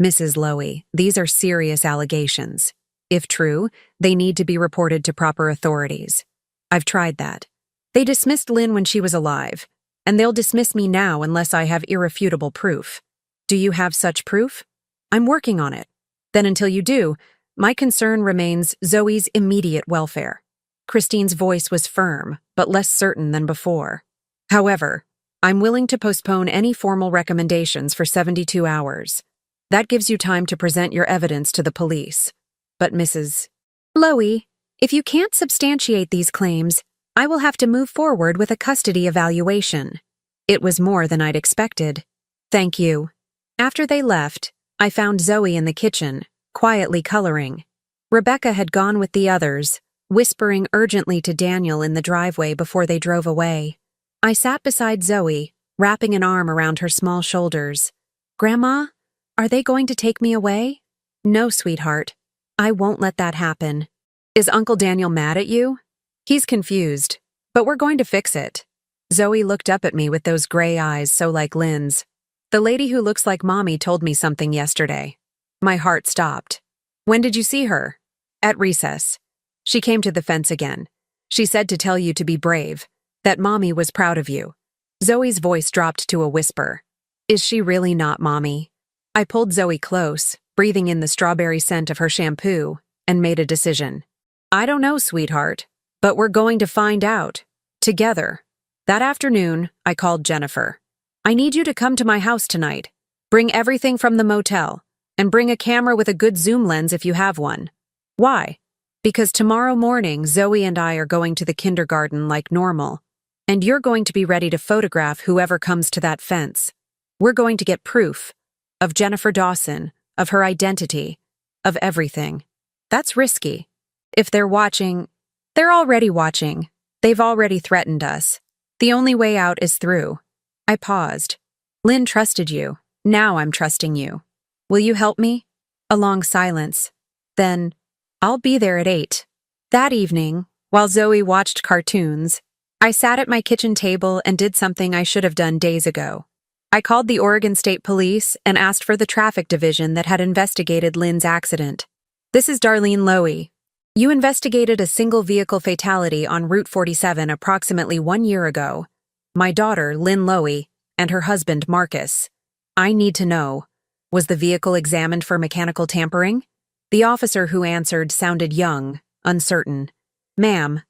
"Mrs. Lowy, these are serious allegations. If true, they need to be reported to proper authorities. I've tried that. They dismissed Lynn when she was alive, and they'll dismiss me now unless I have irrefutable proof. Do you have such proof? I'm working on it. Then until you do, my concern remains Zoe's immediate welfare." Christine's voice was firm, but less certain than before. "However, I'm willing to postpone any formal recommendations for 72 hours. That gives you time to present your evidence to the police. But Mrs. Lowy, if you can't substantiate these claims, I will have to move forward with a custody evaluation." It was more than I'd expected. "Thank you." After they left, I found Zoe in the kitchen, quietly coloring. Rebecca had gone with the others, whispering urgently to Daniel in the driveway before they drove away. I sat beside Zoe, wrapping an arm around her small shoulders. "Grandma, are they going to take me away?" "No, sweetheart. I won't let that happen." "Is Uncle Daniel mad at you?" "He's confused, but we're going to fix it." Zoe looked up at me with those gray eyes so like Lynn's. The lady who looks like Mommy told me something yesterday. My heart stopped. When did you see her? At recess. She came to the fence again. She said to tell you to be brave, that Mommy was proud of you. Zoe's voice dropped to a whisper. Is she really not Mommy? I pulled Zoe close, breathing in the strawberry scent of her shampoo, and made a decision. I don't know, sweetheart, but we're going to find out. Together. That afternoon, I called Jennifer. I need you to come to my house tonight. Bring everything from the motel, and bring a camera with a good zoom lens if you have one. Why? Because tomorrow morning, Zoe and I are going to the kindergarten like normal, and you're going to be ready to photograph whoever comes to that fence. We're going to get proof of Jennifer Dawson, of her identity, of everything. That's risky. If they're watching, they're already watching. They've already threatened us. The only way out is through. I paused. Lynn trusted you. Now I'm trusting you. Will you help me? A long silence. Then, I'll be there at 8. That evening, while Zoe watched cartoons, I sat at my kitchen table and did something I should have done days ago. I called the Oregon State Police and asked for the traffic division that had investigated Lynn's accident. This is Darlene Lowy. You investigated a single vehicle fatality on Route 47 approximately 1 year ago. My daughter, Lynn Lowy, and her husband, Marcus. I need to know, was the vehicle examined for mechanical tampering? The officer who answered sounded young, uncertain. Ma'am,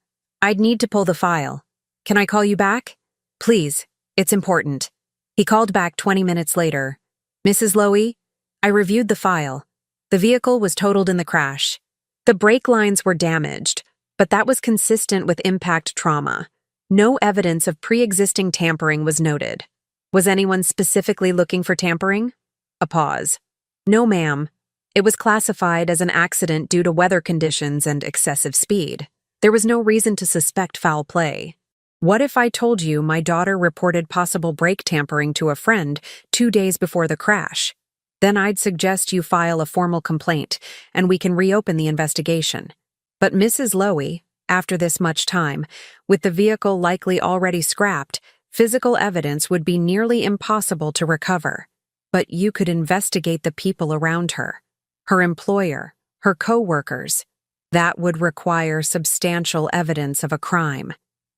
I'd need to pull the file. Can I call you back? Please, it's important. He called back 20 minutes later. Mrs. Lowy, I reviewed the file. The vehicle was totaled in the crash. The brake lines were damaged, but that was consistent with impact trauma. No evidence of pre-existing tampering was noted. Was anyone specifically looking for tampering? A pause. No, ma'am. It was classified as an accident due to weather conditions and excessive speed. There was no reason to suspect foul play. What if I told you my daughter reported possible brake tampering to a friend 2 days before the crash? Then I'd suggest you file a formal complaint, and we can reopen the investigation. But Mrs. Lowy, after this much time, with the vehicle likely already scrapped, physical evidence would be nearly impossible to recover. But you could investigate the people around her, her employer, her co-workers. That would require substantial evidence of a crime.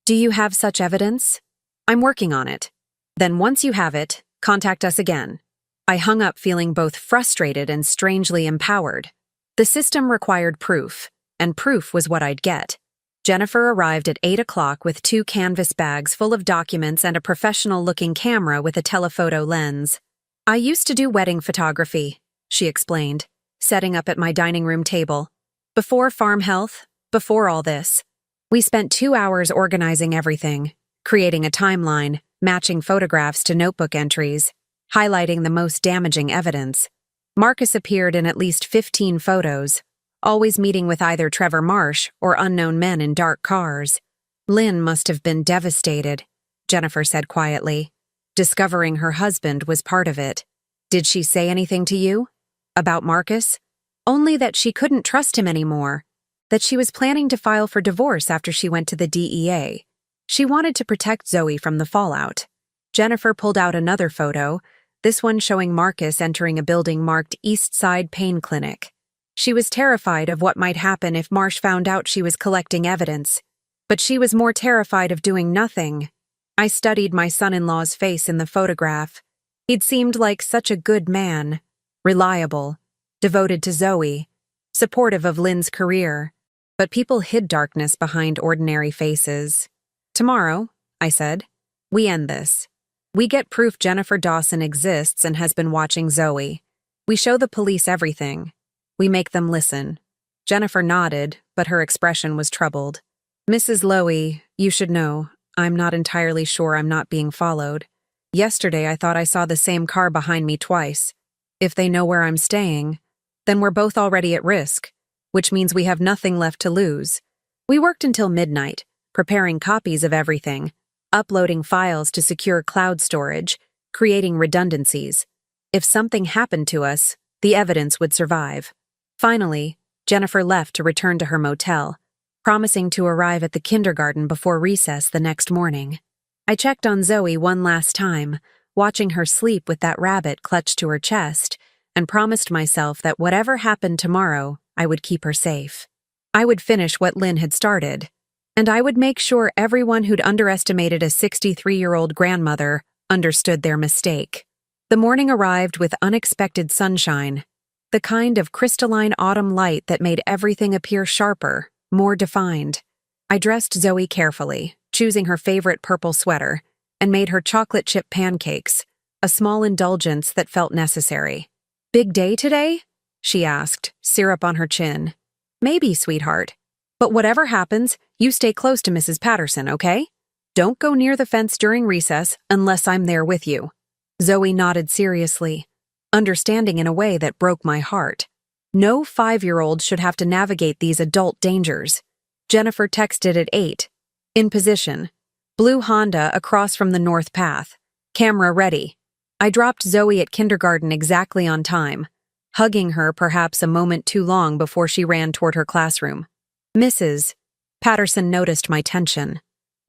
Do you have such evidence? I'm working on it. Then once you have it, contact us again. I hung up feeling both frustrated and strangely empowered. The system required proof, and proof was what I'd get. Jennifer arrived at 8 o'clock with 2 canvas bags full of documents and a professional-looking camera with a telephoto lens. I used to do wedding photography, she explained, setting up at my dining room table. Before Farm Health, before all this. We spent 2 hours organizing everything, creating a timeline, matching photographs to notebook entries, highlighting the most damaging evidence. Marcus appeared in at least 15 photos, always meeting with either Trevor Marsh or unknown men in dark cars. Lynn must have been devastated, Jennifer said quietly. Discovering her husband was part of it. Did she say anything to you? About Marcus? Only that she couldn't trust him anymore. That she was planning to file for divorce after she went to the DEA. She wanted to protect Zoe from the fallout. Jennifer pulled out another photo, this one showing Marcus entering a building marked East Side Pain Clinic. She was terrified of what might happen if Marsh found out she was collecting evidence. But she was more terrified of doing nothing. I studied my son-in-law's face in the photograph. He'd seemed like such a good man, reliable, devoted to Zoe, supportive of Lynn's career. But people hid darkness behind ordinary faces. Tomorrow, I said, we end this. We get proof Jennifer Dawson exists and has been watching Zoe. We show the police everything. We make them listen. Jennifer nodded, but her expression was troubled. Mrs. Lowy, you should know, I'm not entirely sure I'm not being followed. Yesterday I thought I saw the same car behind me twice. If they know where I'm staying, then we're both already at risk, which means we have nothing left to lose. We worked until midnight, preparing copies of everything, uploading files to secure cloud storage, creating redundancies. If something happened to us, the evidence would survive. Finally, Jennifer left to return to her motel, promising to arrive at the kindergarten before recess the next morning. I checked on Zoe one last time, watching her sleep with that rabbit clutched to her chest, and promised myself that whatever happened tomorrow, I would keep her safe. I would finish what Lynn had started, and I would make sure everyone who'd underestimated a 63-year-old grandmother understood their mistake. The morning arrived with unexpected sunshine, the kind of crystalline autumn light that made everything appear sharper, more defined. I dressed Zoe carefully, choosing her favorite purple sweater, and made her chocolate chip pancakes, a small indulgence that felt necessary. "Big day today?" she asked, syrup on her chin. "Maybe, sweetheart. But whatever happens, you stay close to Mrs. Patterson, okay? Don't go near the fence during recess unless I'm there with you." Zoe nodded seriously, understanding in a way that broke my heart. No 5-year-old should have to navigate these adult dangers. Jennifer texted at 8. "In position. Blue Honda across from the north path. Camera ready." I dropped Zoe at kindergarten exactly on time, hugging her perhaps a moment too long before she ran toward her classroom. "Mrs. Patterson noticed my tension.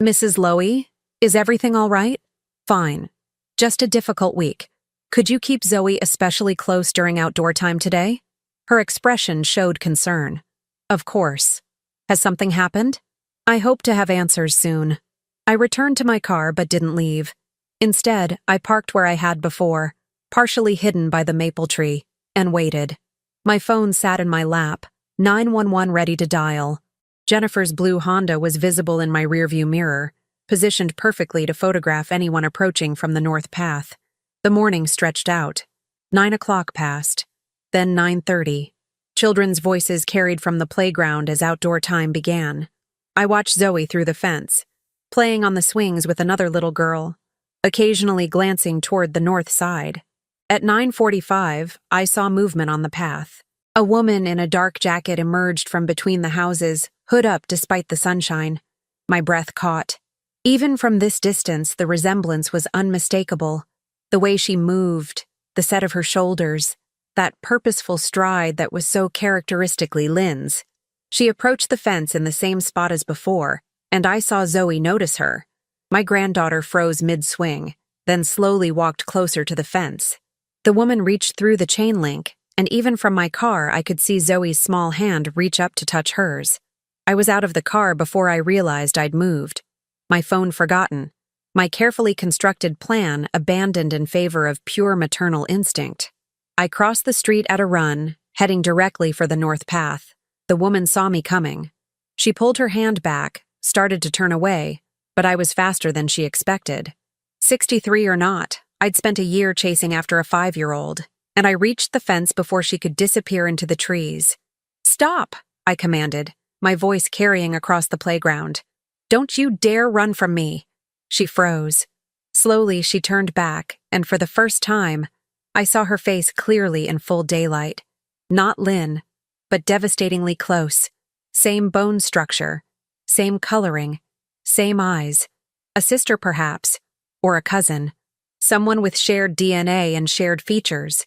"Mrs. Lowy, is everything all right?" "Fine. Just a difficult week. Could you keep Zoe especially close during outdoor time today?" Her expression showed concern. "Of course. Has something happened?" "I hope to have answers soon." I returned to my car but didn't leave. Instead, I parked where I had before, partially hidden by the maple tree, and waited. My phone sat in my lap, 911 ready to dial. Jennifer's blue Honda was visible in my rearview mirror, positioned perfectly to photograph anyone approaching from the north path. The morning stretched out. 9 o'clock passed, then 9:30. Children's voices carried from the playground as outdoor time began. I watched Zoe through the fence, playing on the swings with another little girl, occasionally glancing toward the north side. At 9:45, I saw movement on the path. A woman in a dark jacket emerged from between the houses, hood up despite the sunshine. My breath caught. Even from this distance, the resemblance was unmistakable. The way she moved, the set of her shoulders, that purposeful stride that was so characteristically Lynn's. She approached the fence in the same spot as before, and I saw Zoe notice her. My granddaughter froze mid-swing, then slowly walked closer to the fence. The woman reached through the chain link, and even from my car I could see Zoe's small hand reach up to touch hers. I was out of the car before I realized I'd moved. My phone forgotten. My carefully constructed plan abandoned in favor of pure maternal instinct. I crossed the street at a run, heading directly for the north path. The woman saw me coming. She pulled her hand back, started to turn away, but I was faster than she expected. 63 or not, I'd spent a year chasing after a 5-year-old, and I reached the fence before she could disappear into the trees. "Stop!" I commanded, my voice carrying across the playground. "Don't you dare run from me!" She froze. Slowly, she turned back, and for the first time, I saw her face clearly in full daylight. Not Lynn, but devastatingly close. Same bone structure, same coloring, same eyes. A sister, perhaps, or a cousin. Someone with shared DNA and shared features.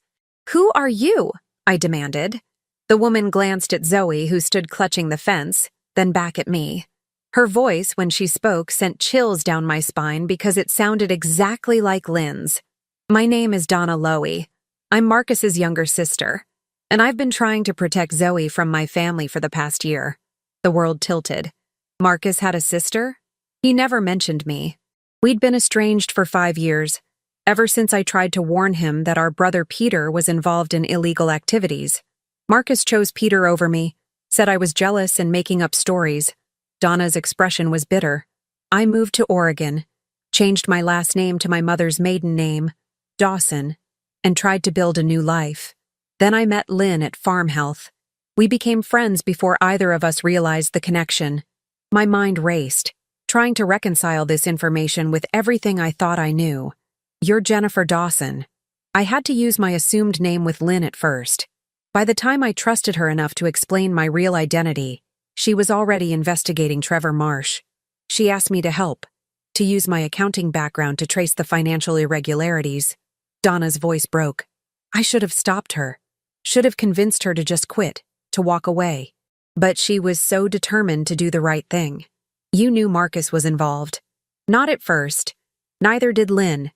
"Who are you?" I demanded. The woman glanced at Zoe, who stood clutching the fence, then back at me. Her voice, when she spoke, sent chills down my spine because it sounded exactly like Lynn's. "My name is Donna Lowy. I'm Marcus's younger sister, and I've been trying to protect Zoe from my family for the past year." The world tilted. Marcus had a sister? He never mentioned me. We'd been estranged for 5 years, ever since I tried to warn him that our brother Peter was involved in illegal activities. Marcus chose Peter over me, said I was jealous and making up stories. Donna's expression was bitter. I moved to Oregon, changed my last name to my mother's maiden name, Dawson, and tried to build a new life. Then I met Lynn at Farm Health. We became friends before either of us realized the connection. My mind raced, trying to reconcile this information with everything I thought I knew. "You're Jennifer Dawson." I had to use my assumed name with Lynn at first. By the time I trusted her enough to explain my real identity, she was already investigating Trevor Marsh. She asked me to help, to use my accounting background to trace the financial irregularities. Donna's voice broke. I should have stopped her, should have convinced her to just quit, to walk away. But she was so determined to do the right thing. "You knew Marcus was involved." "Not at first. Neither did Lynn.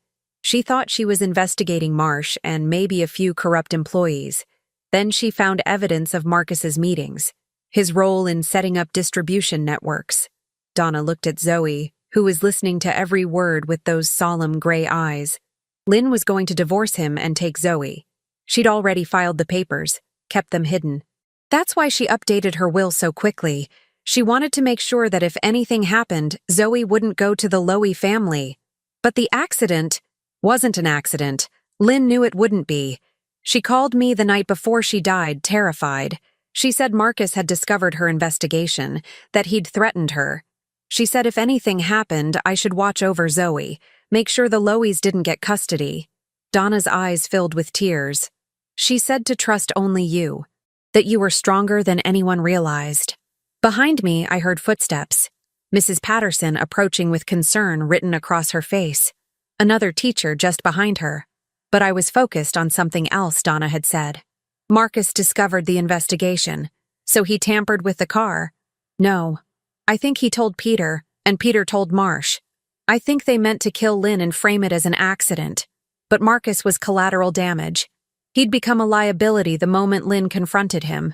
She thought she was investigating Marsh and maybe a few corrupt employees. Then she found evidence of Marcus's meetings, his role in setting up distribution networks. Donna looked at Zoe, who was listening to every word with those solemn gray eyes. Lynn was going to divorce him and take Zoe. She'd already filed the papers, kept them hidden. That's why she updated her will so quickly. She wanted to make sure that if anything happened, Zoe wouldn't go to the Lowy family. But the accident wasn't an accident. Lynn knew it wouldn't be. She called me the night before she died, terrified. She said Marcus had discovered her investigation, that he'd threatened her. She said if anything happened, I should watch over Zoe, make sure the Lowys didn't get custody. Donna's eyes filled with tears. She said to trust only you, that you were stronger than anyone realized. Behind me, I heard footsteps. Mrs. Patterson approaching with concern written across her face. Another teacher just behind her. But I was focused on something else Donna had said. Marcus discovered the investigation, so he tampered with the car. No. I think he told Peter, and Peter told Marsh. I think they meant to kill Lynn and frame it as an accident. But Marcus was collateral damage. He'd become a liability the moment Lynn confronted him.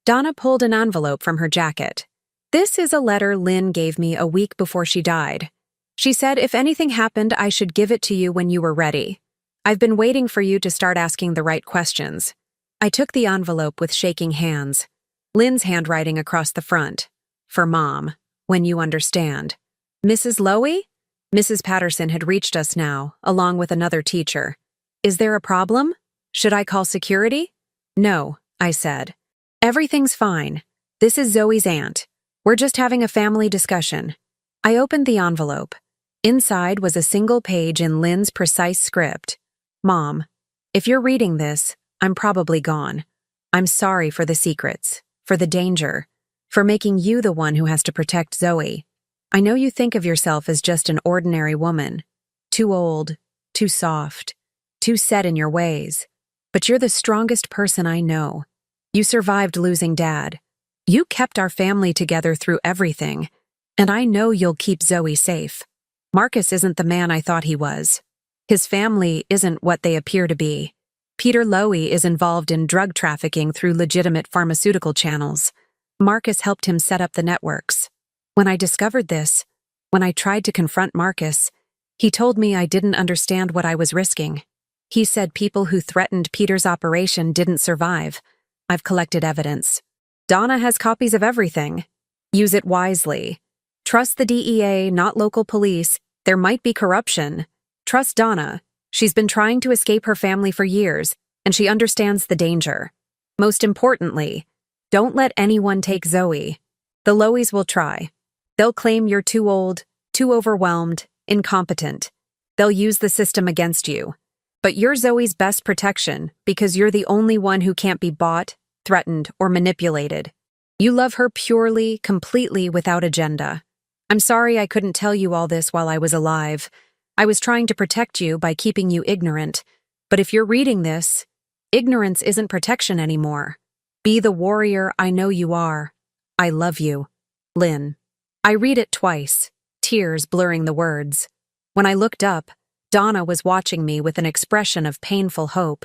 Donna pulled an envelope from her jacket. This is a letter Lynn gave me a week before she died. She said if anything happened, I should give it to you when you were ready. I've been waiting for you to start asking the right questions. I took the envelope with shaking hands. Lynn's handwriting across the front. For Mom, when you understand. Mrs. Lowy? Mrs. Patterson had reached us now, along with another teacher. Is there a problem? Should I call security? No, I said. Everything's fine. This is Zoe's aunt. We're just having a family discussion. I opened the envelope. Inside was a single page in Lynn's precise script. Mom, if you're reading this, I'm probably gone. I'm sorry for the secrets, for the danger, for making you the one who has to protect Zoe. I know you think of yourself as just an ordinary woman. Too old, too soft, too set in your ways. But you're the strongest person I know. You survived losing Dad. You kept our family together through everything. And I know you'll keep Zoe safe. Marcus isn't the man I thought he was. His family isn't what they appear to be. Peter Lowy is involved in drug trafficking through legitimate pharmaceutical channels. Marcus helped him set up the networks. When I discovered this, when I tried to confront Marcus, he told me I didn't understand what I was risking. He said people who threatened Peter's operation didn't survive. I've collected evidence. Donna has copies of everything. Use it wisely. Trust the DEA, not local police. There might be corruption. Trust Donna. She's been trying to escape her family for years, and she understands the danger. Most importantly, don't let anyone take Zoe. The Lowys will try. They'll claim you're too old, too overwhelmed, incompetent. They'll use the system against you. But you're Zoe's best protection because you're the only one who can't be bought, threatened, or manipulated. You love her purely, completely without agenda. I'm sorry I couldn't tell you all this while I was alive. I was trying to protect you by keeping you ignorant. But if you're reading this, ignorance isn't protection anymore. Be the warrior I know you are. I love you. Lynn. I read it twice, tears blurring the words. When I looked up, Donna was watching me with an expression of painful hope.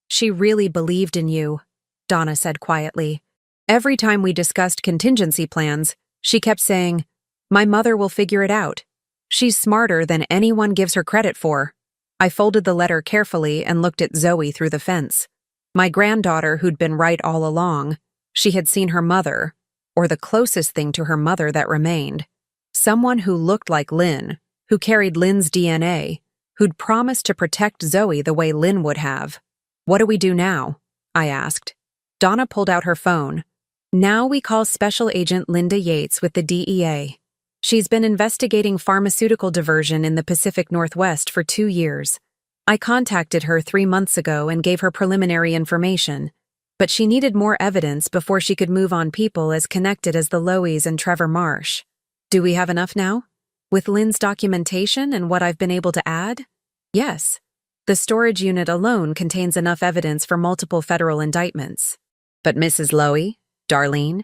She really believed in you, Donna said quietly. Every time we discussed contingency plans, she kept saying, my mother will figure it out. She's smarter than anyone gives her credit for. I folded the letter carefully and looked at Zoe through the fence. My granddaughter who'd been right all along. She had seen her mother, or the closest thing to her mother that remained. Someone who looked like Lynn, who carried Lynn's DNA, who'd promised to protect Zoe the way Lynn would have. What do we do now? I asked. Donna pulled out her phone. Now we call Special Agent Linda Yates with the DEA. She's been investigating pharmaceutical diversion in the Pacific Northwest for 2 years. I contacted her 3 months ago and gave her preliminary information, but she needed more evidence before she could move on people as connected as the Lowys and Trevor Marsh. Do we have enough now? With Lynn's documentation and what I've been able to add? Yes. The storage unit alone contains enough evidence for multiple federal indictments. But Mrs. Lowy, Darlene,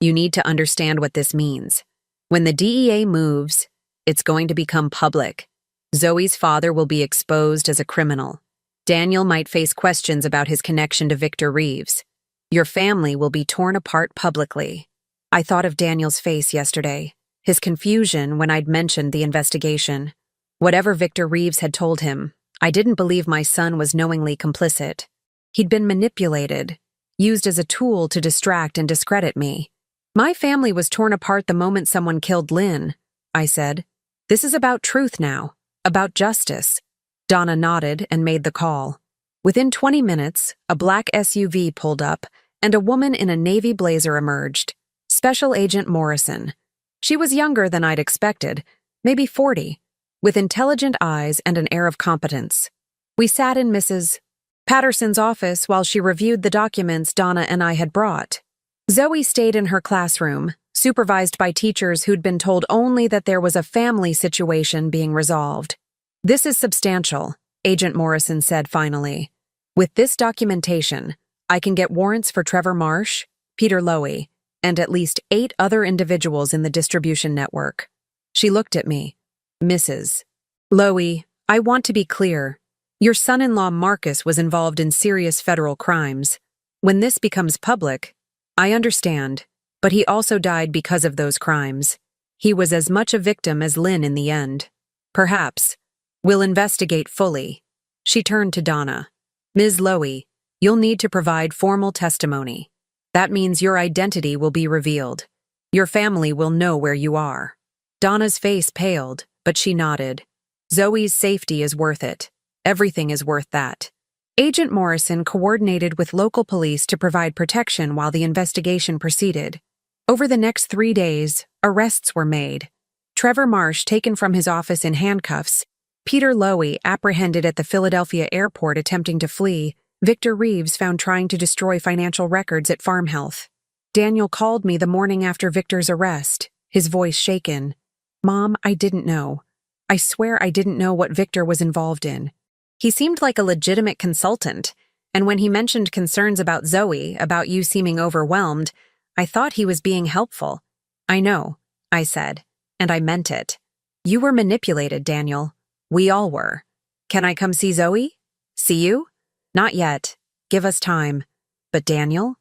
you need to understand what this means. When the DEA moves, it's going to become public. Zoe's father will be exposed as a criminal. Daniel might face questions about his connection to Victor Reeves. Your family will be torn apart publicly. I thought of Daniel's face yesterday, his confusion when I'd mentioned the investigation. Whatever Victor Reeves had told him, I didn't believe my son was knowingly complicit. He'd been manipulated, used as a tool to distract and discredit me. My family was torn apart the moment someone killed Lynn, I said. This is about truth now, about justice. Donna nodded and made the call. Within 20 minutes, a black SUV pulled up, and a woman in a navy blazer emerged. Special Agent Morrison. She was younger than I'd expected, maybe 40, with intelligent eyes and an air of competence. We sat in Mrs. Patterson's office while she reviewed the documents Donna and I had brought. Zoe stayed in her classroom, supervised by teachers who'd been told only that there was a family situation being resolved. This is substantial, Agent Morrison said finally. With this documentation, I can get warrants for Trevor Marsh, Peter Lowy, and at least 8 other individuals in the distribution network. She looked at me. Mrs. Lowy, I want to be clear. Your son-in-law Marcus was involved in serious federal crimes. When this becomes public, I understand, but he also died because of those crimes. He was as much a victim as Lynn in the end. Perhaps. We'll investigate fully. She turned to Donna. Ms. Lowy, you'll need to provide formal testimony. That means your identity will be revealed. Your family will know where you are. Donna's face paled, but she nodded. Zoe's safety is worth it. Everything is worth that. Agent Morrison coordinated with local police to provide protection while the investigation proceeded. Over the next 3 days, arrests were made. Trevor Marsh taken from his office in handcuffs, Peter Lowy apprehended at the Philadelphia airport attempting to flee, Victor Reeves found trying to destroy financial records at Farm Health. Daniel called me the morning after Victor's arrest, his voice shaken. Mom, I didn't know. I swear I didn't know what Victor was involved in. He seemed like a legitimate consultant, and when he mentioned concerns about Zoe, about you seeming overwhelmed, I thought he was being helpful. I know, I said, and I meant it. You were manipulated, Daniel. We all were. Can I come see Zoe? See you? Not yet. Give us time. But Daniel?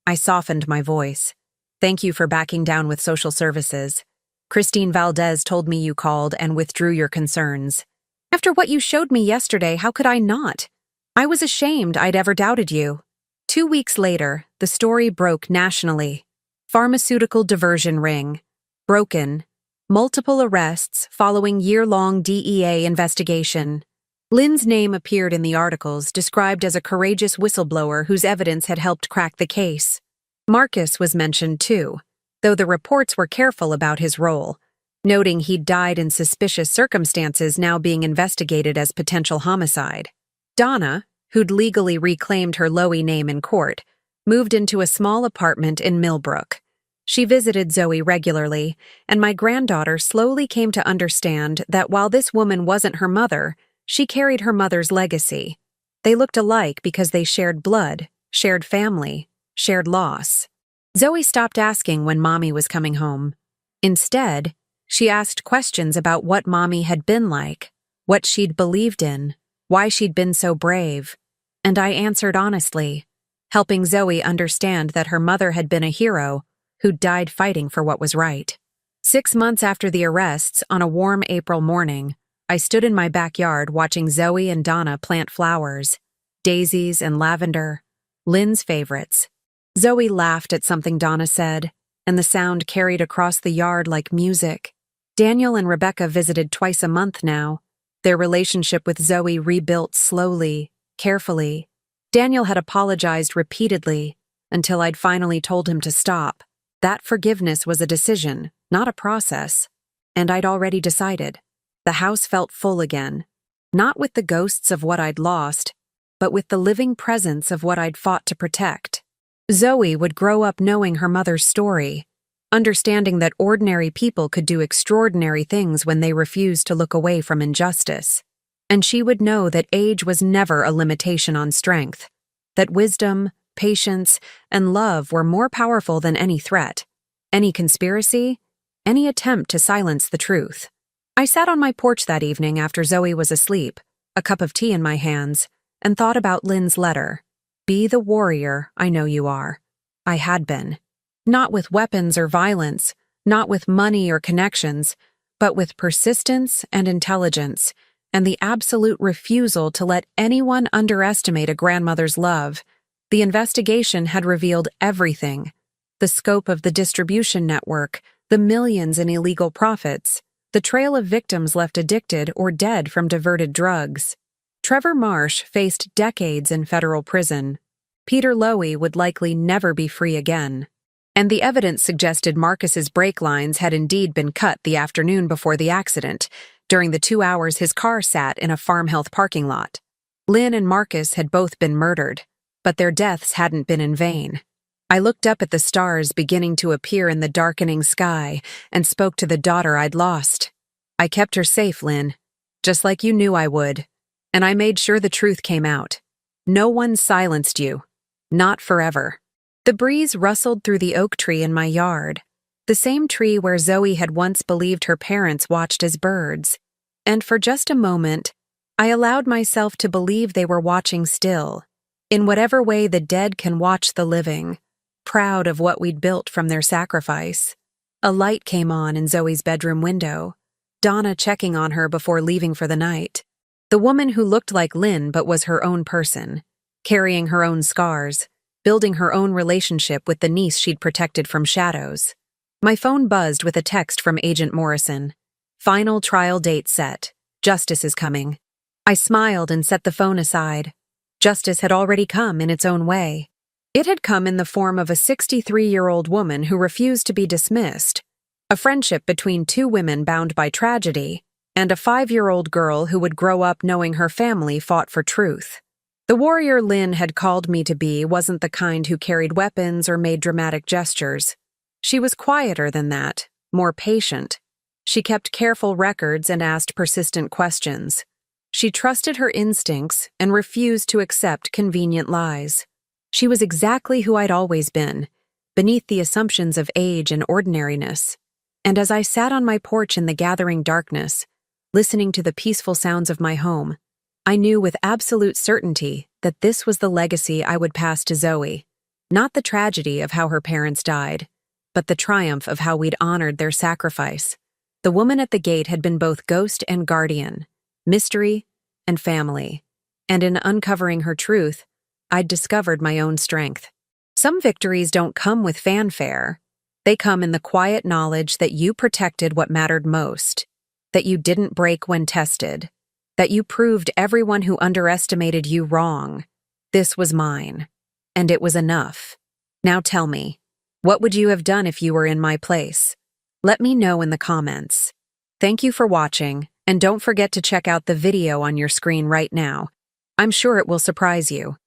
I softened my voice. Thank you for backing down with social services. Christine Valdez told me you called and withdrew your concerns. After what you showed me yesterday, how could I not? I was ashamed I'd ever doubted you. 2 weeks later, the story broke nationally. Pharmaceutical diversion ring. Broken. Multiple arrests following year-long DEA investigation. Lynn's name appeared in the articles, described as a courageous whistleblower whose evidence had helped crack the case. Marcus was mentioned too, though the reports were careful about his role, noting he'd died in suspicious circumstances now being investigated as potential homicide. Donna, who'd legally reclaimed her Lowy name in court, moved into a small apartment in Millbrook. She visited Zoe regularly, and my granddaughter slowly came to understand that while this woman wasn't her mother, she carried her mother's legacy. They looked alike because they shared blood, shared family, shared loss. Zoe stopped asking when Mommy was coming home. Instead, she asked questions about what Mommy had been like, what she'd believed in, why she'd been so brave. And I answered honestly, helping Zoe understand that her mother had been a hero who died fighting for what was right. 6 months after the arrests, on a warm April morning, I stood in my backyard watching Zoe and Donna plant flowers, daisies and lavender, Lynn's favorites. Zoe laughed at something Donna said, and the sound carried across the yard like music. Daniel and Rebecca visited twice a month now, their relationship with Zoe rebuilt slowly, carefully. Daniel had apologized repeatedly until I'd finally told him to stop. That forgiveness was a decision, not a process, and I'd already decided. The house felt full again, not with the ghosts of what I'd lost, but with the living presence of what I'd fought to protect. Zoe would grow up knowing her mother's story, understanding that ordinary people could do extraordinary things when they refused to look away from injustice. And she would know that age was never a limitation on strength, that wisdom, patience, and love were more powerful than any threat, any conspiracy, any attempt to silence the truth. I sat on my porch that evening after Zoe was asleep, a cup of tea in my hands, and thought about Lynn's letter. Be the warrior I know you are. I had been. Not with weapons or violence, not with money or connections, but with persistence and intelligence, and the absolute refusal to let anyone underestimate a grandmother's love. The investigation had revealed everything: the scope of the distribution network, the millions in illegal profits, the trail of victims left addicted or dead from diverted drugs. Trevor Marsh faced decades in federal prison. Peter Lowy would likely never be free again. And the evidence suggested Marcus's brake lines had indeed been cut the afternoon before the accident, during the 2 hours his car sat in a farm health parking lot. Lynn and Marcus had both been murdered, but their deaths hadn't been in vain. I looked up at the stars beginning to appear in the darkening sky and spoke to the daughter I'd lost. I kept her safe, Lynn, just like you knew I would. And I made sure the truth came out. No one silenced you. Not forever. The breeze rustled through the oak tree in my yard, the same tree where Zoe had once believed her parents watched as birds. And for just a moment, I allowed myself to believe they were watching still, in whatever way the dead can watch the living, proud of what we'd built from their sacrifice. A light came on in Zoe's bedroom window, Donna checking on her before leaving for the night. The woman who looked like Lynn but was her own person, carrying her own scars, building her own relationship with the niece she'd protected from shadows. My phone buzzed with a text from Agent Morrison. Final trial date set. Justice is coming. I smiled and set the phone aside. Justice had already come in its own way. It had come in the form of a 63-year-old woman who refused to be dismissed, a friendship between two women bound by tragedy, and a 5-year-old girl who would grow up knowing her family fought for truth. The warrior Lynn had called me to be wasn't the kind who carried weapons or made dramatic gestures. She was quieter than that, more patient. She kept careful records and asked persistent questions. She trusted her instincts and refused to accept convenient lies. She was exactly who I'd always been, beneath the assumptions of age and ordinariness. And as I sat on my porch in the gathering darkness, listening to the peaceful sounds of my home, I knew with absolute certainty that this was the legacy I would pass to Zoe. Not the tragedy of how her parents died, but the triumph of how we'd honored their sacrifice. The woman at the gate had been both ghost and guardian, mystery and family. And in uncovering her truth, I'd discovered my own strength. Some victories don't come with fanfare. They come in the quiet knowledge that you protected what mattered most, that you didn't break when tested, that you proved everyone who underestimated you wrong. This was mine, and it was enough. Now tell me, what would you have done if you were in my place? Let me know in the comments. Thank you for watching, and don't forget to check out the video on your screen right now. I'm sure it will surprise you.